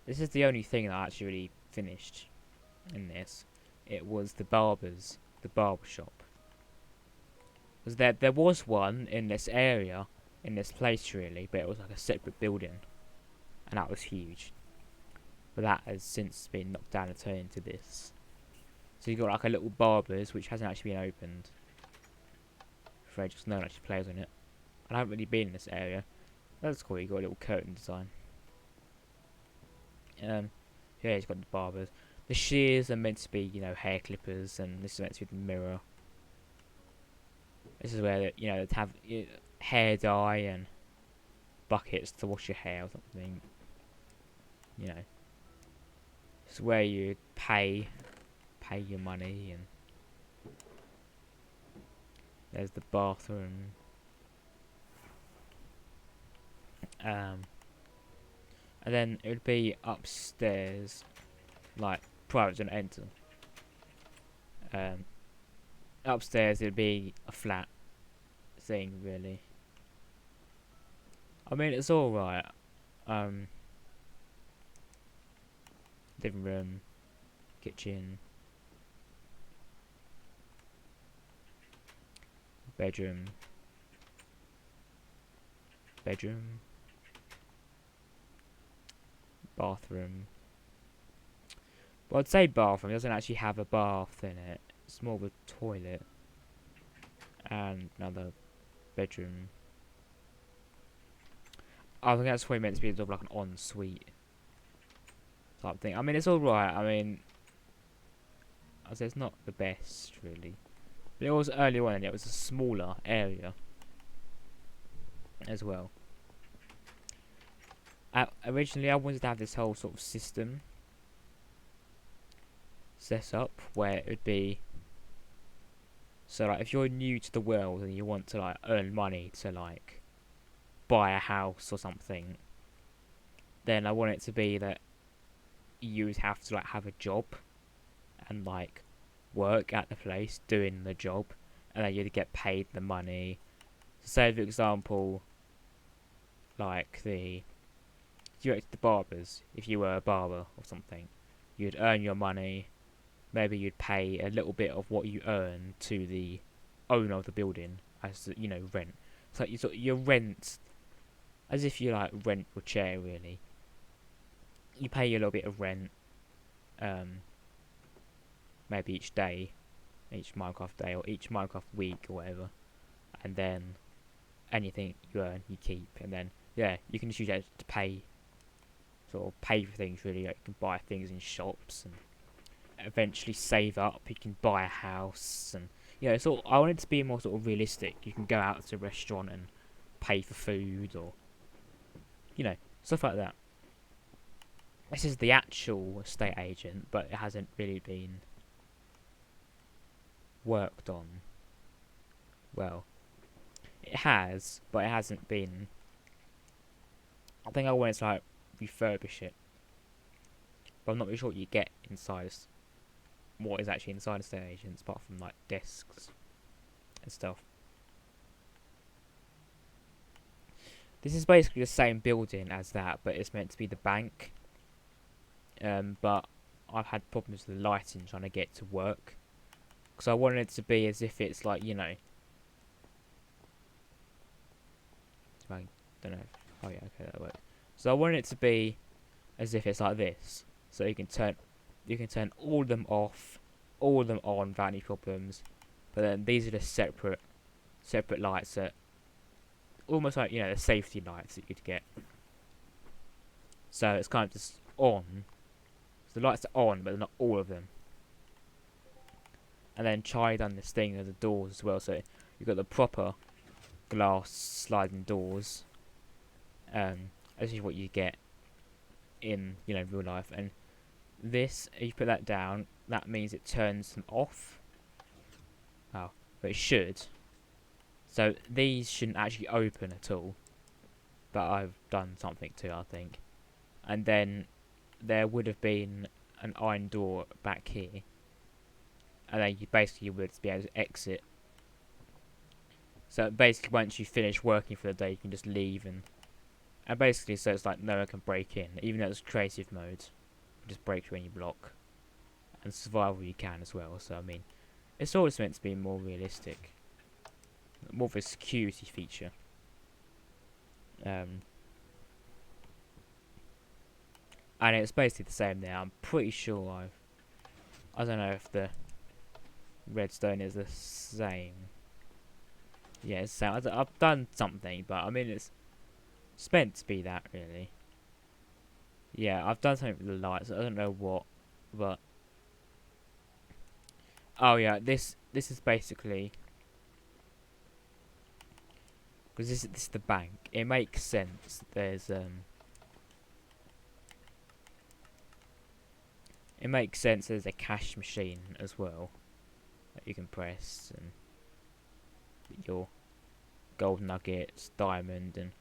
This is the only thing that I actually really finished in this. It was the barber shop. Because there was one in this area, in this place really, but it was like a separate building. And that was huge. But that has since been knocked down and turned into this. So you've got like a little barber's, which hasn't actually been opened. Fred, just no one actually plays on it. I haven't really been in this area. That's cool, you got a little curtain design. Yeah, he's got the barbers. The shears are meant to be, you know, hair clippers, and this is meant to be the mirror. This is where, you know, they have hair dye and buckets to wash your hair or something. You know, it's where you pay your money, and there's the bathroom. And then it would be upstairs, like private don't enter. Upstairs it'd be a flat thing, really. I mean, it's all right. Living room, kitchen, bedroom, bathroom. Well, I'd say bathroom. It doesn't actually have a bath in it. It's more of a toilet. And another bedroom. I think that's what it meant to be, sort of like an ensuite type thing. I mean, it's alright. I mean, I'd say it's not the best, really. But it was early on, and it was a smaller area as well. Originally, I wanted to have this whole sort of system set up where it would be, so like if you're new to the world and you want to like earn money to like buy a house or something, then I want it to be that you would have to like have a job and like work at the place doing the job, and then you'd get paid the money. So say for example, like the barbers, if you were a barber or something, you'd earn your money. Maybe you'd pay a little bit of what you earn to the owner of the building as, you know, rent. So you rent, as if you like rent your chair, really. You pay a little bit of rent, maybe each day, each Minecraft day or each Minecraft week or whatever, and then anything you earn you keep, and then yeah, you can just use that to pay for things, really. Like you can buy things in shops and eventually save up. You can buy a house, and yeah, I want it to be more sort of realistic. You can go out to a restaurant and pay for food, or you know, stuff like that. This is the actual estate agent, but it hasn't really been worked on. Well, it has, but it hasn't been. I think I wanted to like refurbish it, but I'm not really sure what you get inside. What is actually inside estate agents, apart from like desks and stuff. This is basically the same building as that, but it's meant to be the bank. But I've had problems with the lighting trying to get to work, because I wanted it to be as if it's like, you know. I don't know. Oh yeah, okay, that worked. So I wanted it to be as if it's like this, so you can turn all of them off, all of them on without any problems. But then these are the separate lights that almost like, you know, the safety lights that you'd get. So it's kind of just on. So the lights are on, but they're not all of them. And then Charlie done this thing with the doors as well. So you've got the proper glass sliding doors. This is what you get in, you know, real life. And this, if you put that down, that means it turns them off. Oh, but it should. So these shouldn't actually open at all. But I've done something to, I think. And then there would have been an iron door back here. And then you basically would be able to exit. So basically once you finish working for the day, you can just leave and basically so it's like no one can break in. Even though it's creative mode, you just break through any block. And survival you can as well, so I mean, it's always meant to be more realistic. More of a security feature. And it's basically the same there. I'm pretty sure I don't know if the redstone is the same. Yeah, it's the same. I've done something, but I mean it's meant to be that really. Yeah, I've done something with the lights. I don't know what, but oh yeah, this is basically because this is the bank. It makes sense. There's it makes sense. There's a cash machine as well that you can press and your gold nuggets, diamond, and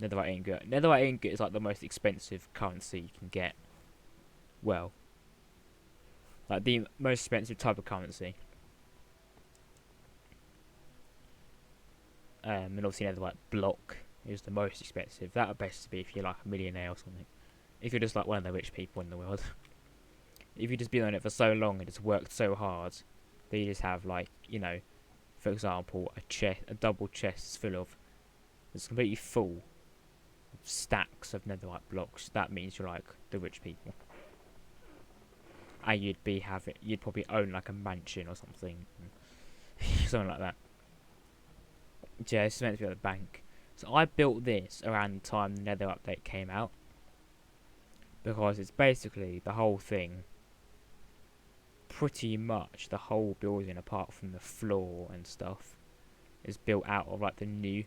netherite ingot. Netherite ingot is like the most expensive currency you can get. Well, like the most expensive type of currency. And obviously netherite block is the most expensive. That would best be if you're like a millionaire or something. If you're just like one of the rich people in the world. If you just been on it for so long and it's worked so hard, that you just have like, you know, for example, a double chest full of, it's completely full of stacks of netherite blocks. That means you're like the rich people. And you'd probably own like a mansion or something, something like that. Yeah, it's meant to be at the bank. So I built this around the time the Nether update came out, because it's basically the whole thing. Pretty much the whole building, apart from the floor and stuff, is built out of like the new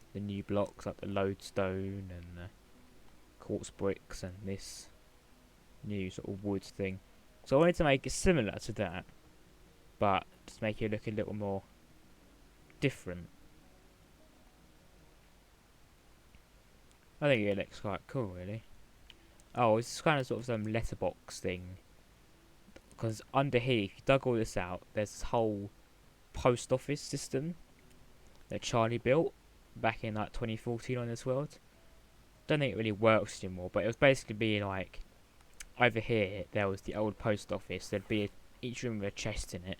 blocks, like the lodestone and the quartz bricks and this new sort of wood thing. So I wanted to make it similar to that, but just make it look a little more different. I think it looks quite cool, really. Oh, it's kind of sort of some letterbox thing. Because under here, if you dug all this out, there's this whole post office system that Charlie built back in like 2014 on this world. Don't think it really works anymore, but it was basically being like, over here there was the old post office. There'd be each room with a chest in it.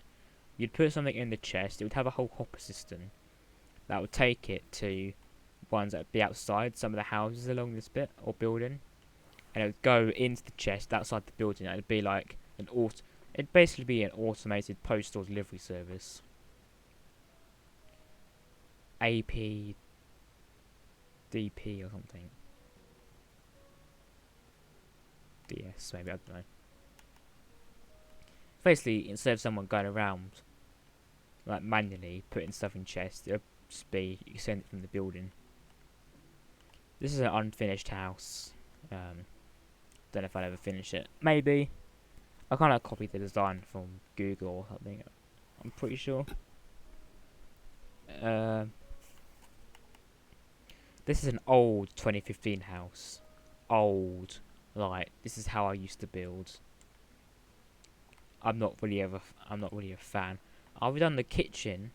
You'd put something in the chest. It would have a whole hopper system that would take it to ones that would be outside some of the houses along this bit or building, and it would go into the chest outside the building. And it'd be like it'd basically be an automated postal delivery service. AP DP or something. DS maybe, I don't know. Basically, instead of someone going around like manually putting stuff in chests, it'll just be you send it from the building. This is an unfinished house. Don't know if I'll ever finish it. Maybe. I kind of copied the design from Google or something. I'm pretty sure. This is an old 2015 house. Old. Like, this is how I used to build. I'm not really a fan. I've done the kitchen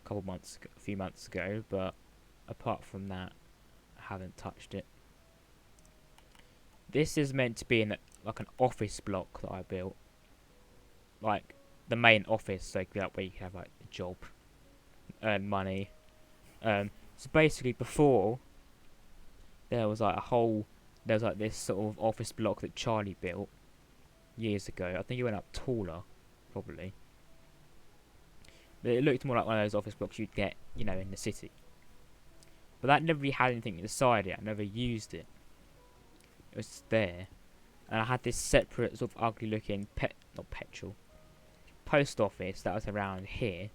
a few months ago, but apart from that, I haven't touched it. This is meant to be like an office block that I built, like the main office, so that way you can have like a job, earn money. So basically, before there was like this sort of office block that Charlie built years ago. I think it went up taller, probably. But it looked more like one of those office blocks you'd get, you know, in the city. But that never really had anything inside it. I never used it. It was there, and I had this separate sort of ugly looking not petrol, post office that was around here.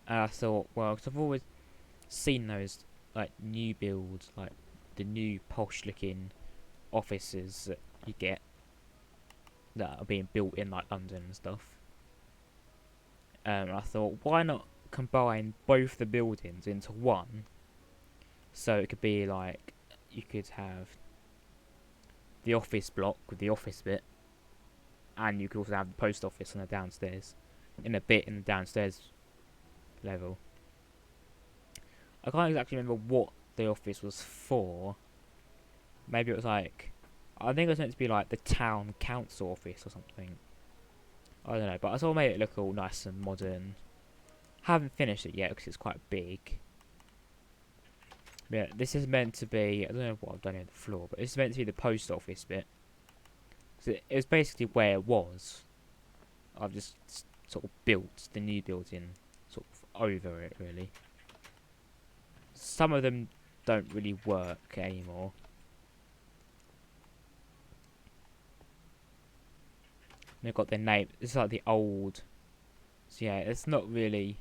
And I thought, well, because I've always seen those like new builds, like the new posh looking offices that you get that are being built in like London and stuff. I thought, why not combine both the buildings into one? So it could be like, you could have the office block with the office bit, and you could also have the post office on the downstairs, in the downstairs level. I can't exactly remember what the office was for. Maybe it was like, I think it was meant to be like the town council office or something. I don't know, but I sort of made it look all nice and modern. Haven't finished it yet because it's quite big. Yeah, this is meant to be, I don't know what I've done on the floor, but it's meant to be the post office bit. So it was basically where it was. I've just sort of built the new building sort of over it, really. Some of them don't really work anymore. They've got their name. It's like the old. So yeah, it's not really.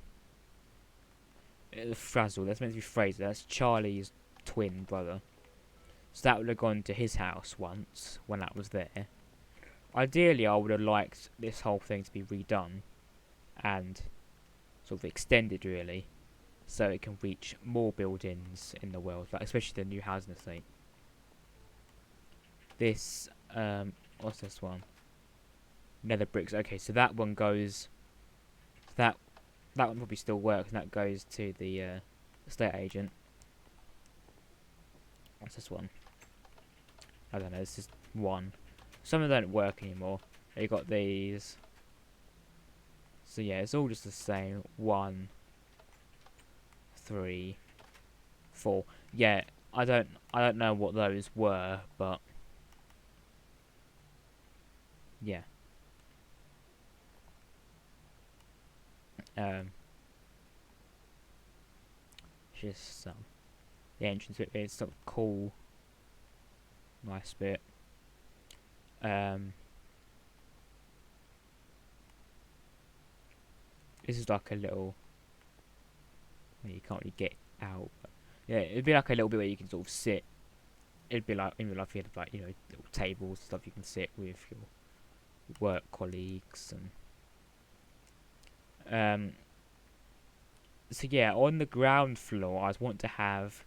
Frazzle. That's meant to be Fraser. That's Charlie's twin brother. So that would have gone to his house once when that was there. Ideally, I would have liked this whole thing to be redone and sort of extended, really, so it can reach more buildings in the world, like especially the new housing estate. This, what's this one? Nether bricks. Okay, so that one goes. That one probably still works, and that goes to the estate agent. What's this one? I don't know. This is one. Some of them don't work anymore. You got these. So yeah, it's all just the same. 1, 3, 4. Yeah, I don't know what those were, but yeah. Just the entrance bit. It's sort of cool, nice bit. This is like a little. You can't really get out. But yeah, it'd be like a little bit where you can sort of sit. It'd be like in real life, you have like little tables and stuff you can sit with your work colleagues and. So yeah, on the ground floor, I want to have.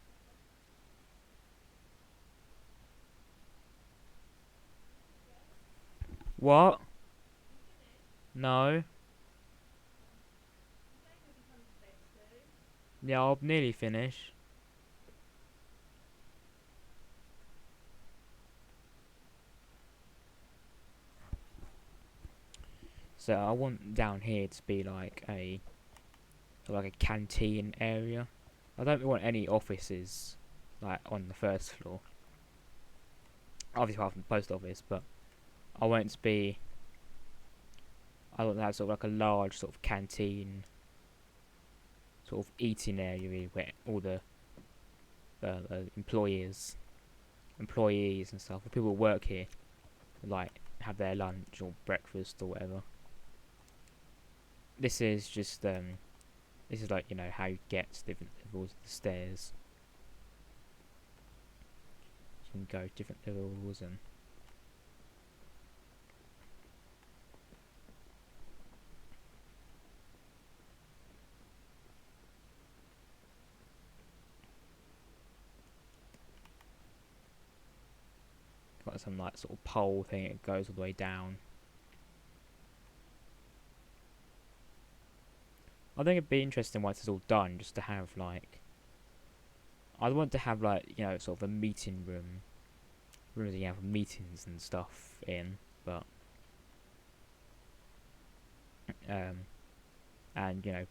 What? No. Yeah, I'll nearly finish. So I want down here to be like a canteen area. I don't want any offices like on the first floor. Obviously apart from the post office, but I want it to be. I want to have sort of like a large sort of canteen, sort of eating area really, where all the employees and stuff, the people who work here, like have their lunch or breakfast or whatever. This is just this is like how you get to different levels of the stairs. You can go different levels and. Got some like sort of pole thing, it goes all the way down. I think it'd be interesting once it's all done, just to have like. I'd want to have like sort of a meeting room, rooms that you have meetings and stuff in, but and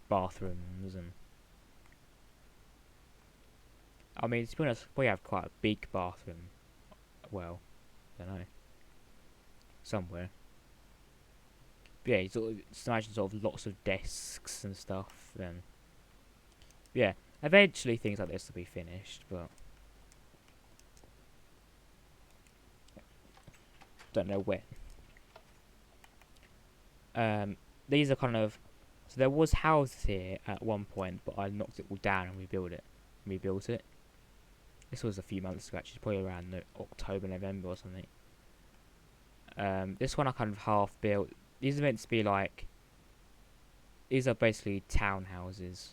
bathrooms and. I mean, to be honest, we have quite a big bathroom. Well, I don't know. Somewhere. But yeah, you sort of just imagine sort of lots of desks and stuff. Then, yeah, eventually things like this will be finished. But don't know when. These are kind of, so there was houses here at one point, but I knocked it all down and rebuilt it. This was a few months ago, actually, probably around October, November or something. This one I kind of half built. These are meant to be like, these are basically townhouses.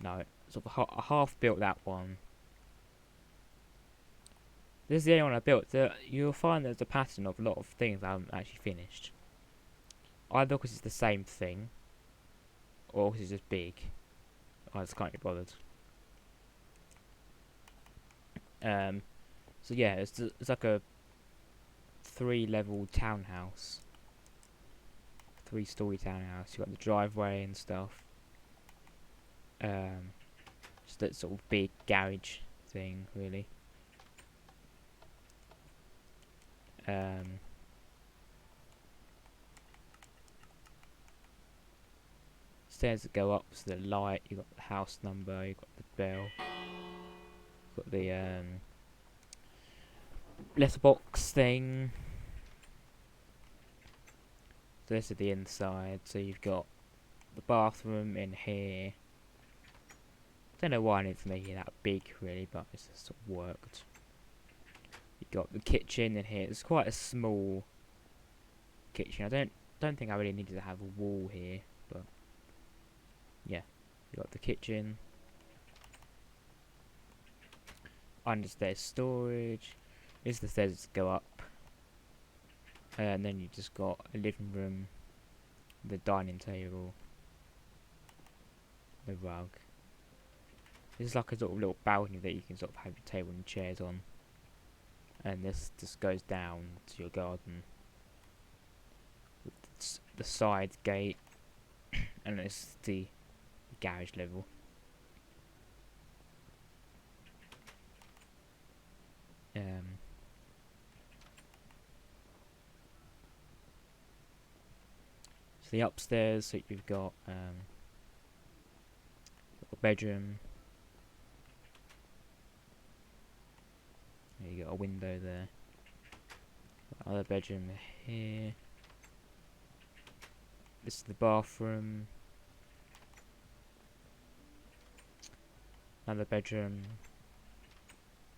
No, so I half built that one. This is the only one I built. You'll find there's a pattern of a lot of things I haven't actually finished. Either because it's the same thing, or because it's just big. I just can't be bothered. So yeah, it's like a 3-level townhouse. 3-story townhouse. You got the driveway and stuff. Just that sort of big garage thing, really. Stairs that go up to the light. You got the house number. You got the bell. You got the letterbox thing. So this is the inside. So you've got the bathroom in here. Don't know why I need to make it that big, really, but it's just sort of worked. You got the kitchen in here. It's quite a small kitchen. I don't think I really needed to have a wall here, but yeah, you got the kitchen. Under stairs storage. This is the stairs that go up, and then you just got a living room, the dining table, the rug. This is like a sort of little balcony that you can sort of have your table and chairs on. And this just goes down to your garden. It's the side gate. And it's the garage level. So the upstairs, so you've got a bedroom. You got a window there. Another bedroom here. This is the bathroom. Another bedroom.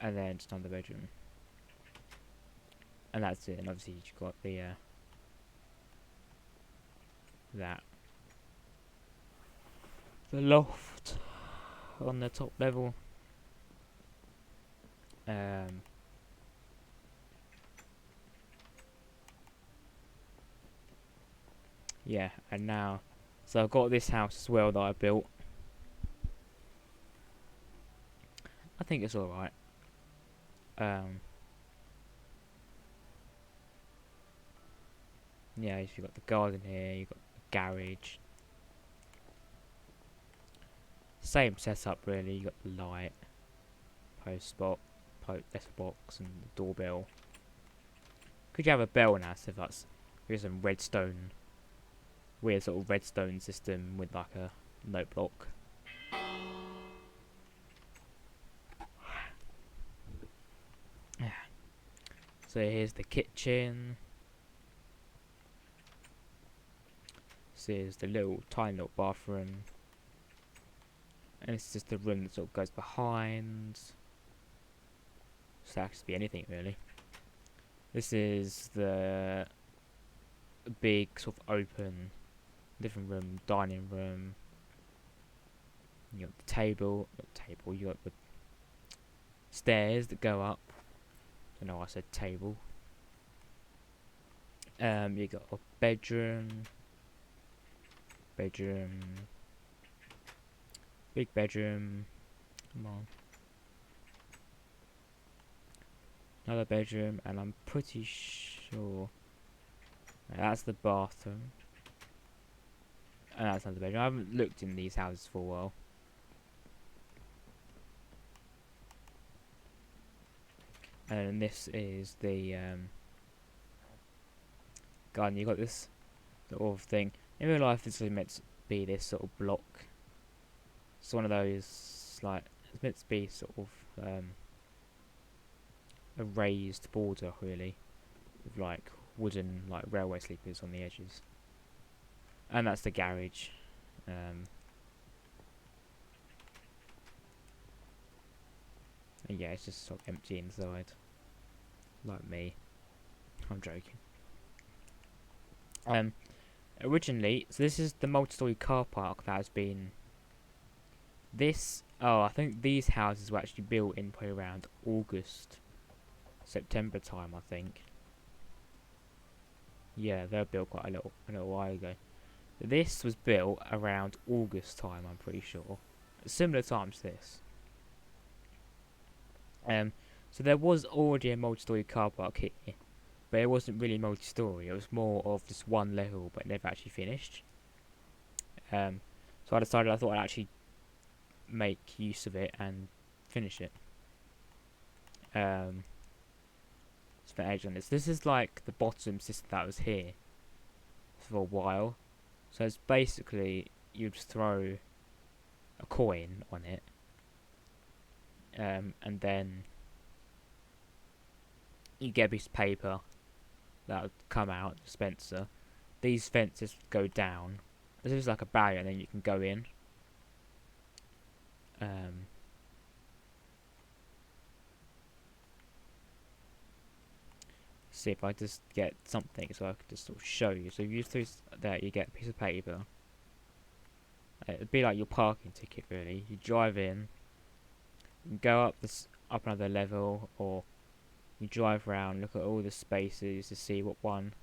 And then just another bedroom. And that's it. And obviously you've got the the loft on the top level. Yeah, and now, so I've got this house as well that I built. I think it's alright. Yeah, you've got the garden here, you've got the garage. Same setup really, you got the light, letterbox and the doorbell. Could you have a bell now, so that's here's some redstone, weird sort of redstone system with like a note block. So here's the kitchen. This is the tiny little bathroom. And it's just the room that sort of goes behind. So that could be anything really. This is the big sort of open living room, dining room. You got the table, you got the stairs that go up. I don't know why I said table. You got a bedroom, big bedroom. Come on. Another bedroom, and I'm pretty sure that's the bathroom. And that's another bedroom. I haven't looked in these houses for a while. And this is the garden. You got this sort of thing. In real life, this is meant to be this sort of block. It's one of those, like, it's meant to be sort of a raised border really, with like wooden like railway sleepers on the edges, and that's the garage. And yeah, it's just sort of empty inside, like me. I'm joking. Originally, so this is the multi-story car park that has been. I think these houses were actually built in probably around August, September time, I think. Yeah, they were built quite a little while ago. This was built around August time, I'm pretty sure. Similar time to this. So there was already a multi-story car park here, but it wasn't really multi-story. It was more of just one level, but never actually finished. So I decided I thought I'd actually make use of it and finish it. Spent ages on this. This is like the bottom system that was here for a while. So it's basically you just throw a coin on it, and then you get a piece of paper that would come out, dispenser. These fences go down. This is like a barrier, and then you can go in. See if I just get something so I could just sort of show you. So if you use those there, you get a piece of paper. It'd be like your parking ticket, really. You drive in, you go up another level, or you drive around, look at all the spaces to see what one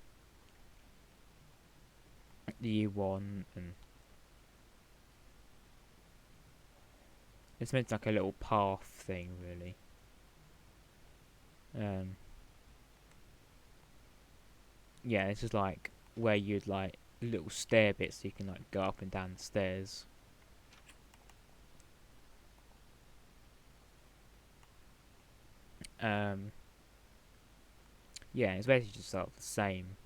you want, and it's meant like a little path thing, really. Yeah, this is like where you'd like little stair bits so you can like go up and down the stairs. Yeah, it's basically just sort of the same.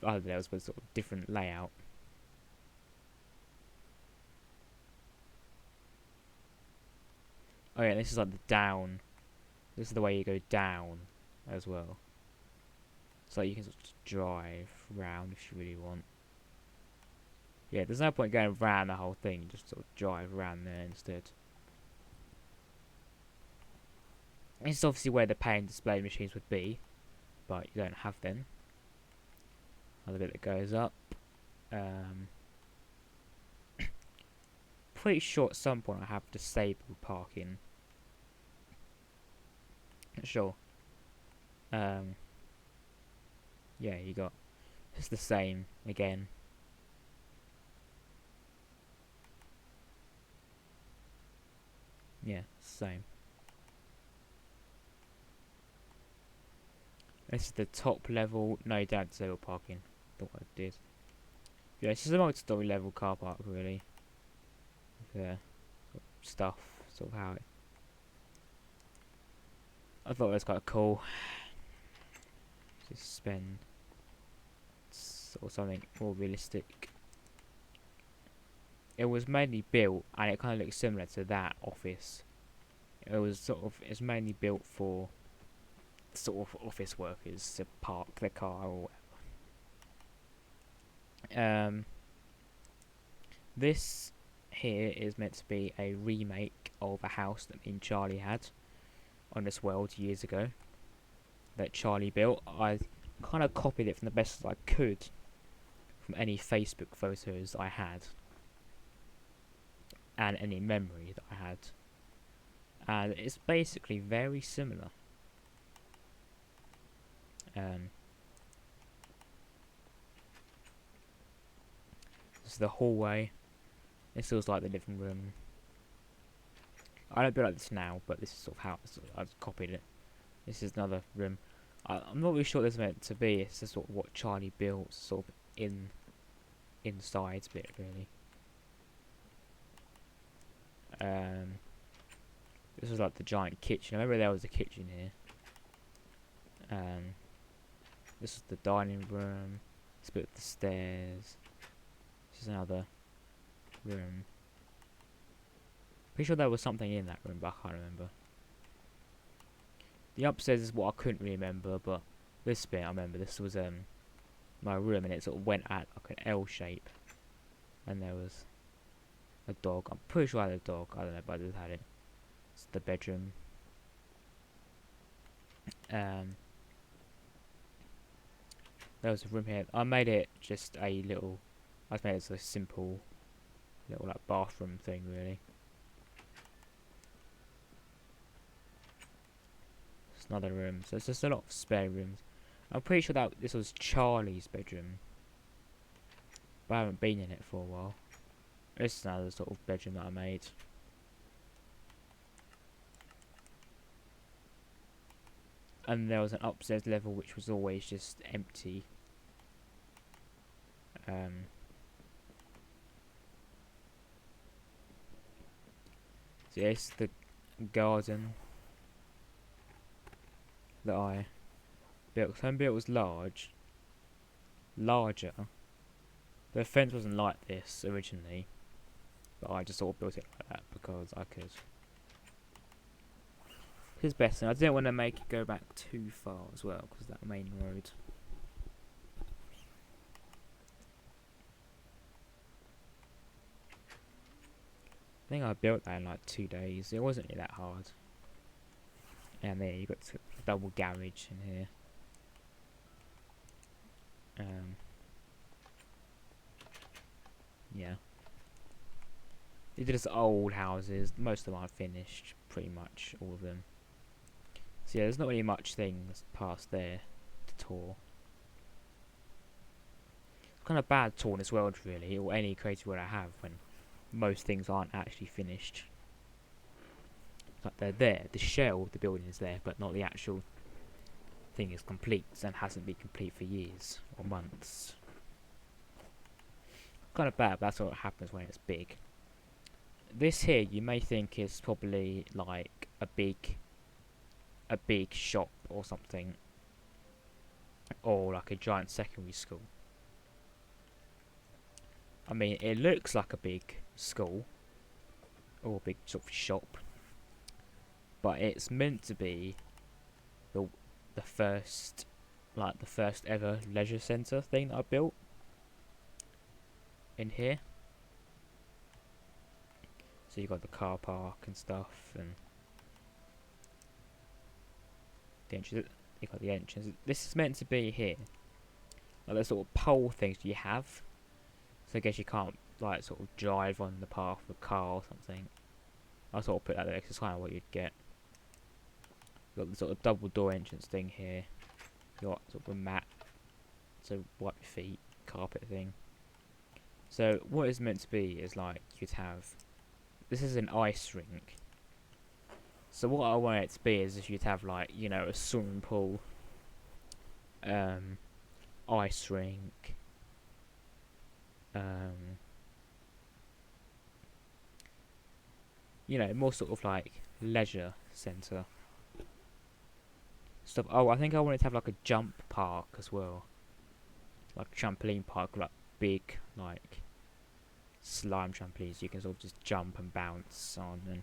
Other levels, but sort of different layout. Oh yeah, this is like the down. This is the way you go down as well. So you can sort of drive round if you really want. Yeah, there's no point going around the whole thing. Just sort of drive around there instead. This is obviously where the pay and display machines would be, but you don't have them. Another bit that goes up. Pretty sure at some point I have disabled parking. Not sure. Yeah, you got. It's the same again. Yeah, same. This is the top level. No, you don't disable parking. Thought I did. Yeah, it's just a multi-story level car park, really. Yeah, stuff, sort of how it. I thought it was quite cool. Just spend sort of something more realistic. It was mainly built, and it kind of looks similar to that office. It was sort of, it's mainly built for sort of office workers to park their car or whatever. This here is meant to be a remake of a house that me and Charlie had on this world years ago. That Charlie built. I kind of copied it from the best I could from any Facebook photos I had and any memory that I had, and it's basically very similar. This is the hallway. This feels like the living room. I don't build like this now, but this is sort of how I copied it. This is another room. I'm not really sure what this is meant to be. It's just sort of what Charlie built, sort of inside bit, really. This was like the giant kitchen. I remember there was a kitchen here. This is the dining room. This bit of the stairs. This is another room. Pretty sure there was something in that room, but I can't remember. The upstairs is what I couldn't really remember, but this bit I remember. This was my room, and it sort of went at like an L shape, and there was a dog. I'm pretty sure I had a dog. I don't know, but I just had it. It's the bedroom. There was a room here. I made it just a little. I just made it a simple little like bathroom thing, really. It's another room, so it's just a lot of spare rooms. I'm pretty sure that this was Charlie's bedroom, but I haven't been in it for a while. This is another sort of bedroom that I made. And there was an upstairs level which was always just empty. So it's the garden that I built. Some bit was larger. The fence wasn't like this originally, but I just sort of built it like that because I could. It's better. I didn't want to make it go back too far as well, because that main road. I think I built that in like 2 days. It wasn't really that hard. And there you got a double garage in here. Yeah. These are just old houses. Most of them are finished, pretty much all of them. So yeah, there's not really much things past there to tour. It's kind of bad touring this world, really, or any creative world I have, when most things aren't actually finished. Like they're there, the shell of the building is there, but not the actual thing is complete and hasn't been complete for years or months. Kind of bad, but that's what happens when it's big. This here you may think is probably like a big shop or something, or like a giant secondary school. I mean, it looks like a big school or a big sort of shop, but it's meant to be the first ever leisure centre thing that I built in here. So you got the car park and stuff, and the entrance. You got the entrance. This is meant to be here, like the sort of pole things you have. So I guess you can't like sort of drive on the path with a car or something. I sort of put that there because it's kind of what you'd get. You got the sort of double door entrance thing here. You got sort of a mat to wipe your feet, carpet thing. So what it's meant to be is like you'd have. This is an ice rink. So what I want it to be is if you'd have like, you know, a swimming pool, ice rink, you know, more sort of like leisure centre stuff. Oh, I think I wanted to have like a jump park as well, like a trampoline park, like big like slime trampolines you can sort of just jump and bounce on, and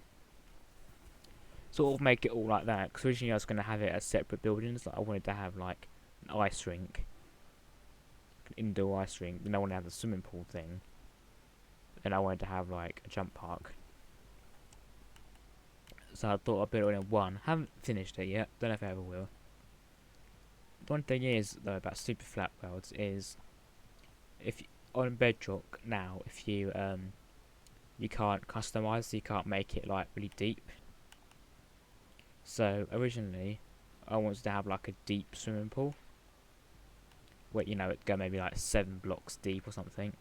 sort of make it all like that. Because originally I was going to have it as separate buildings. Like I wanted to have like an ice rink, an indoor ice rink. Then I wanted to have the swimming pool thing. Then I wanted to have like a jump park. So I thought I'd build it in one. Haven't finished it yet. Don't know if I ever will. One thing is though about super flat worlds is if on Bedrock now, if you you can't customize, so you can't make it like really deep. So originally I wanted to have like a deep swimming pool where, you know, it'd go maybe like 7 blocks deep or something,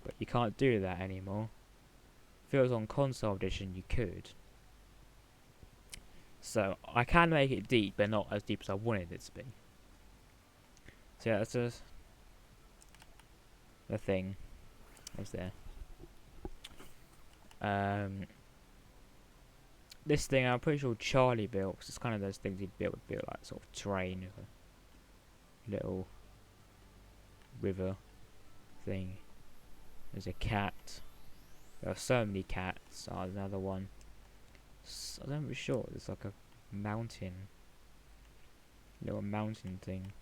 but you can't do that anymore. If it was on console edition you could, so I can make it deep but not as deep as I wanted it to be. So yeah, that's just the thing is there. This thing I'm pretty sure Charlie built, because it's kind of those things he'd built like sort of terrain with a little river thing. There's a cat. There are so many cats. Oh, another one. I'm not really sure. There's like a mountain little mountain thing.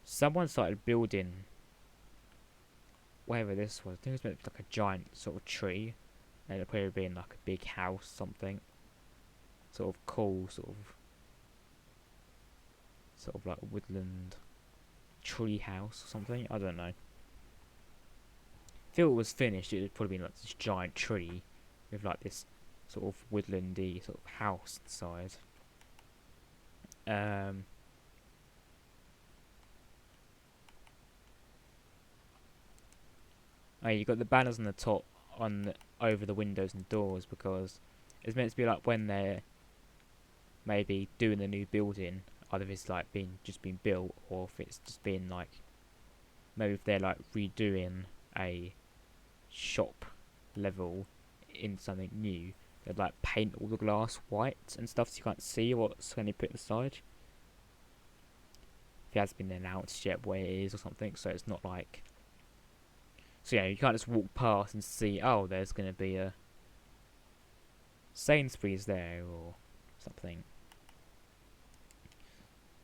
Someone started building whatever this was. I think it was meant to be like a giant sort of tree, and it'd probably be in like a big house, something. Sort of cool, sort of like woodland tree house or something. I don't know. If it was finished, it would probably be like this giant tree with like this sort of woodlandy sort of house inside. Oh, you got the banners on the top over the windows and doors because it's meant to be like when they're maybe doing the new building, either if it's like just been built or if it's just been like maybe if they're like redoing a shop level in something new, they'd like paint all the glass white and stuff so you can't see what's going to be put inside. If it hasn't been announced yet where it is or something, so it's not like. So yeah, you can't just walk past and see, oh, there's going to be a Sainsbury's there or something.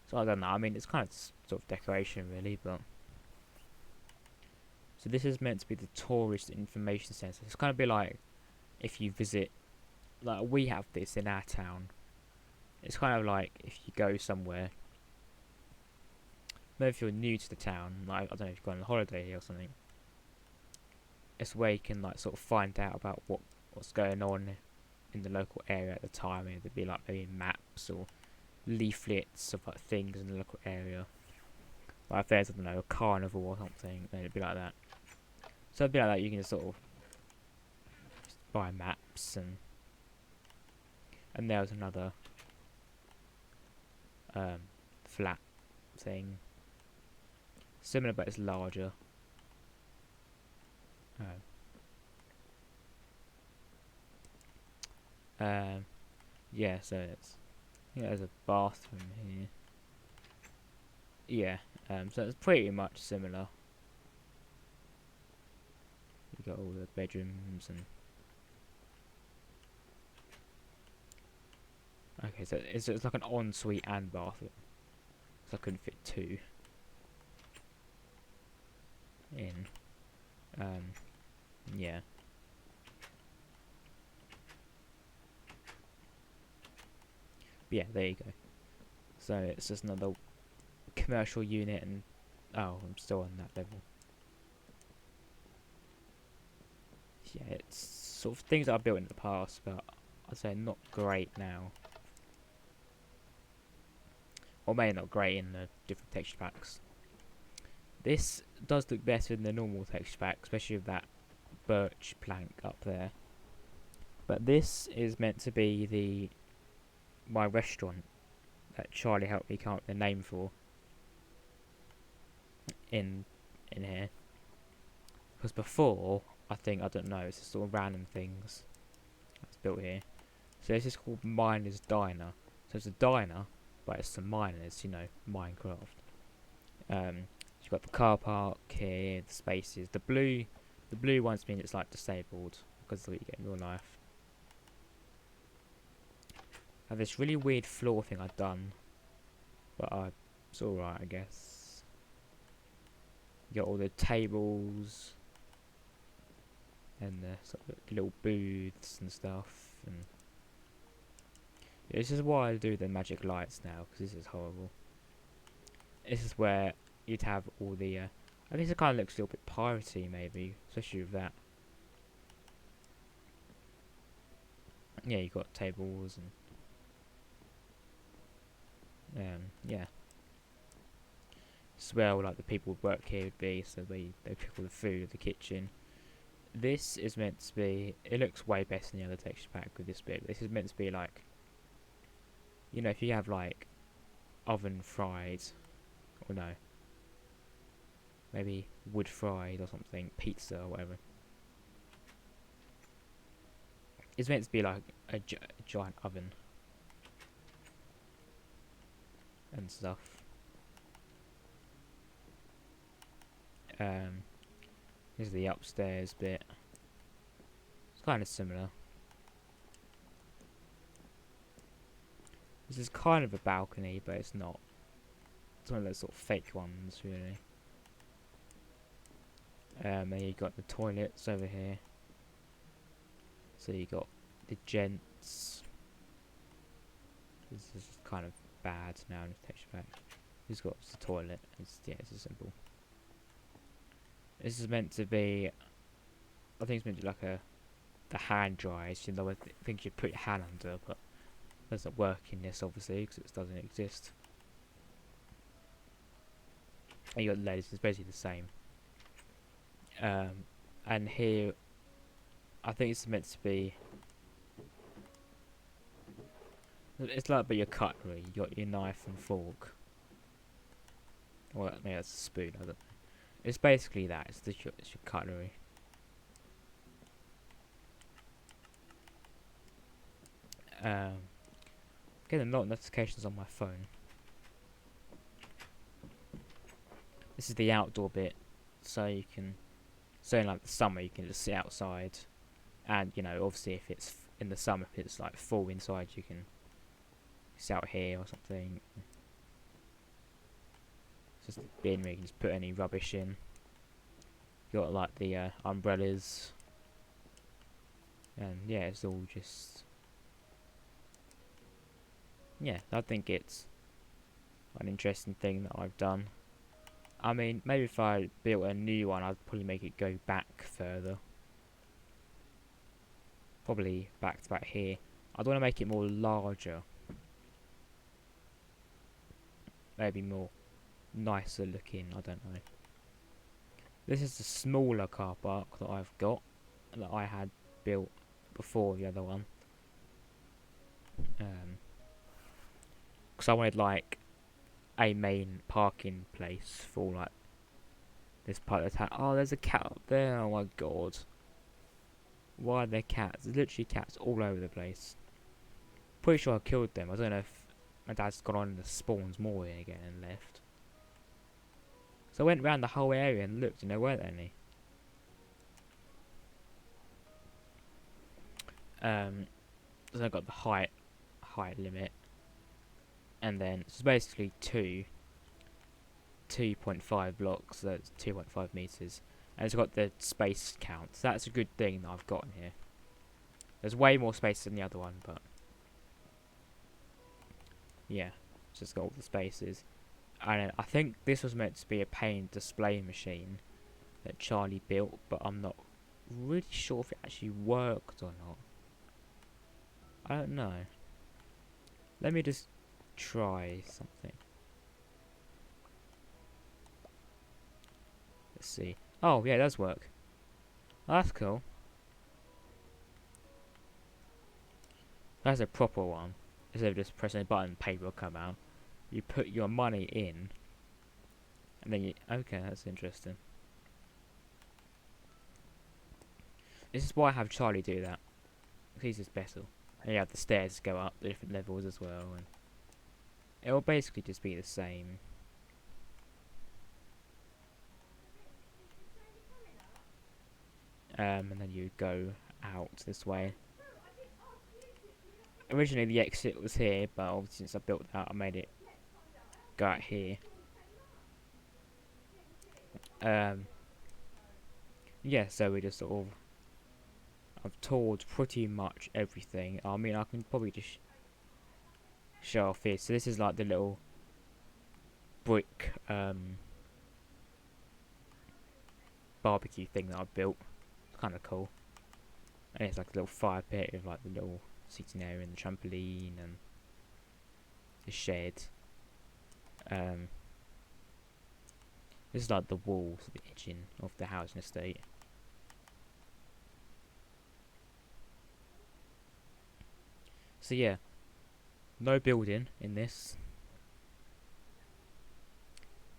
So I don't know, I mean, it's kind of sort of decoration really, but. So this is meant to be the tourist information centre. It's kind of be like if you visit, like we have this in our town. It's kind of like if you go somewhere, maybe if you're new to the town, like I don't know if you're going on holiday here or something. It's where you can like sort of find out about what's going on in the local area at the time. It'd be like maybe maps or leaflets of like things in the local area. Like if there's, I don't know, a carnival or something, then it'd be like that. So it'd be like that. You can just sort of just buy maps and there's another flat thing, similar but it's larger. Yeah, so it's, I think there's a bathroom here. Yeah, so it's pretty much similar. You got all the bedrooms and. Okay, so it's like an ensuite and bathroom. So I couldn't fit two in. Yeah. But yeah, there you go. So it's just another commercial unit, and oh, I'm still on that level. Yeah, it's sort of things that I built in the past, but I'd say not great now. Or maybe not great in the different texture packs. This does look better than the normal texture pack, especially with that birch plank up there. But this is meant to be my restaurant that Charlie helped me come up with the name for in here. Because before, I don't know, it's just sort of random things that's built here. So this is called Miner's Diner. So it's a diner, but it's some miners, you know, Minecraft. You've got the car park here, the spaces. The blue ones mean it's like disabled because of what you get in real life. I have this really weird floor thing I've done, but it's alright, I guess. You got all the tables and the sort of little booths and stuff, and this is why I do the magic lights now, because this is horrible. This is where you'd have all the I guess it kind of looks a little bit piratey maybe, especially with that. Yeah, you got tables and yeah. This is where all, like the people would work here would be, so they cook all the food, the kitchen. This is meant to be, it looks way better than the other texture pack with this bit. This is meant to be like, you know, if you have like oven fried, or no, maybe wood fried or something, pizza or whatever. It's meant to be like a giant oven and stuff. This is the upstairs bit. It's kind of similar. This is kind of a balcony, but it's not. It's one of those sort of fake ones, really. Then you got the toilets over here. So you got the gents. This is kind of bad now in the texture pack. Who's got the toilet? Yeah, it's simple. This is meant to be. I think it's meant to be like the hand dryers. You know, I think you put your hand under, but it doesn't work in this obviously because it doesn't exist. And you got the ladies. It's basically the same. And here, I think it's meant to be. It's like your cutlery. You got your knife and fork. Well, maybe that's a spoon. I don't know. It's basically that. It's your cutlery. Getting a lot of notifications on my phone. This is the outdoor bit, so you can. So in like the summer, you can just sit outside, and you know, obviously, if it's in the summer, if it's like full inside, you can sit out here or something. It's just a bin where you can just put any rubbish in. You got like the umbrellas, and yeah, it's all just. Yeah, I think it's an interesting thing that I've done. I mean, maybe if I built a new one, I'd probably make it go back further. Probably back to back here. I'd want to make it more larger. Maybe more nicer looking, I don't know. This is the smaller car park that I've got, that I had built before the other one. Because I wanted like a main parking place for like this part of the town. Oh, there's a cat up there. Oh my god. Why are there cats? There's literally cats all over the place. Pretty sure I killed them. I don't know if my dad's gone on and spawns more in again and left. So I went around the whole area and looked and there weren't any. So I got the height limit. And then it's basically 2.5 blocks, so that's 2.5 meters, and it's got the space count. So that's a good thing that I've got in here. There's way more space than the other one, but yeah, it's just got all the spaces. And I think this was meant to be a paint display machine that Charlie built, but I'm not really sure if it actually worked or not. I don't know. Let me just try something. Let's see. Oh, yeah, it does work. Oh, that's cool. That's a proper one. Instead of just pressing a button, paper will come out. You put your money in, and then you. Okay, that's interesting. This is why I have Charlie do that. He's just better. And you have the stairs go up the different levels as well, and it will basically just be the same. And then you go out this way. Originally the exit was here, but obviously since I built that, I made it go out here. Yeah, so we just sort of. I've toured pretty much everything. I mean, I can probably just show off here. So this is like the little brick barbecue thing that I built. It's kind of cool. And it's like a little fire pit with like the little seating area and the trampoline and the shed. This is like the walls, the edging of the housing estate. So yeah, no building in this.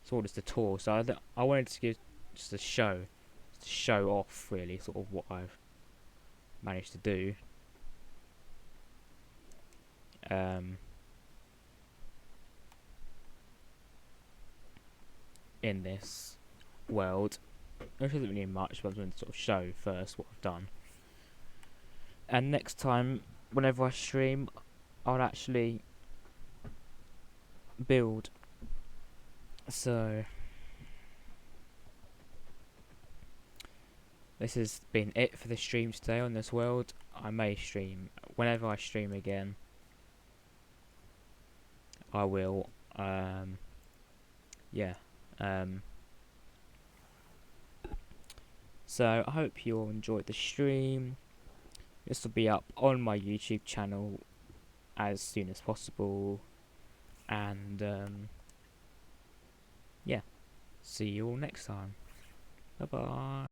It's all just a tour. So I wanted to give just a show, to show off really sort of what I've managed to do. In this world, which isn't really much, but I'm going to sort of show first what I've done. And next time, whenever I stream, I'll actually build. So this has been it for the stream today on this world. I may stream whenever I stream again. I will. Yeah. So I hope you all enjoyed the stream. This will be up on my YouTube channel as soon as possible. And yeah. See you all next time. Bye bye.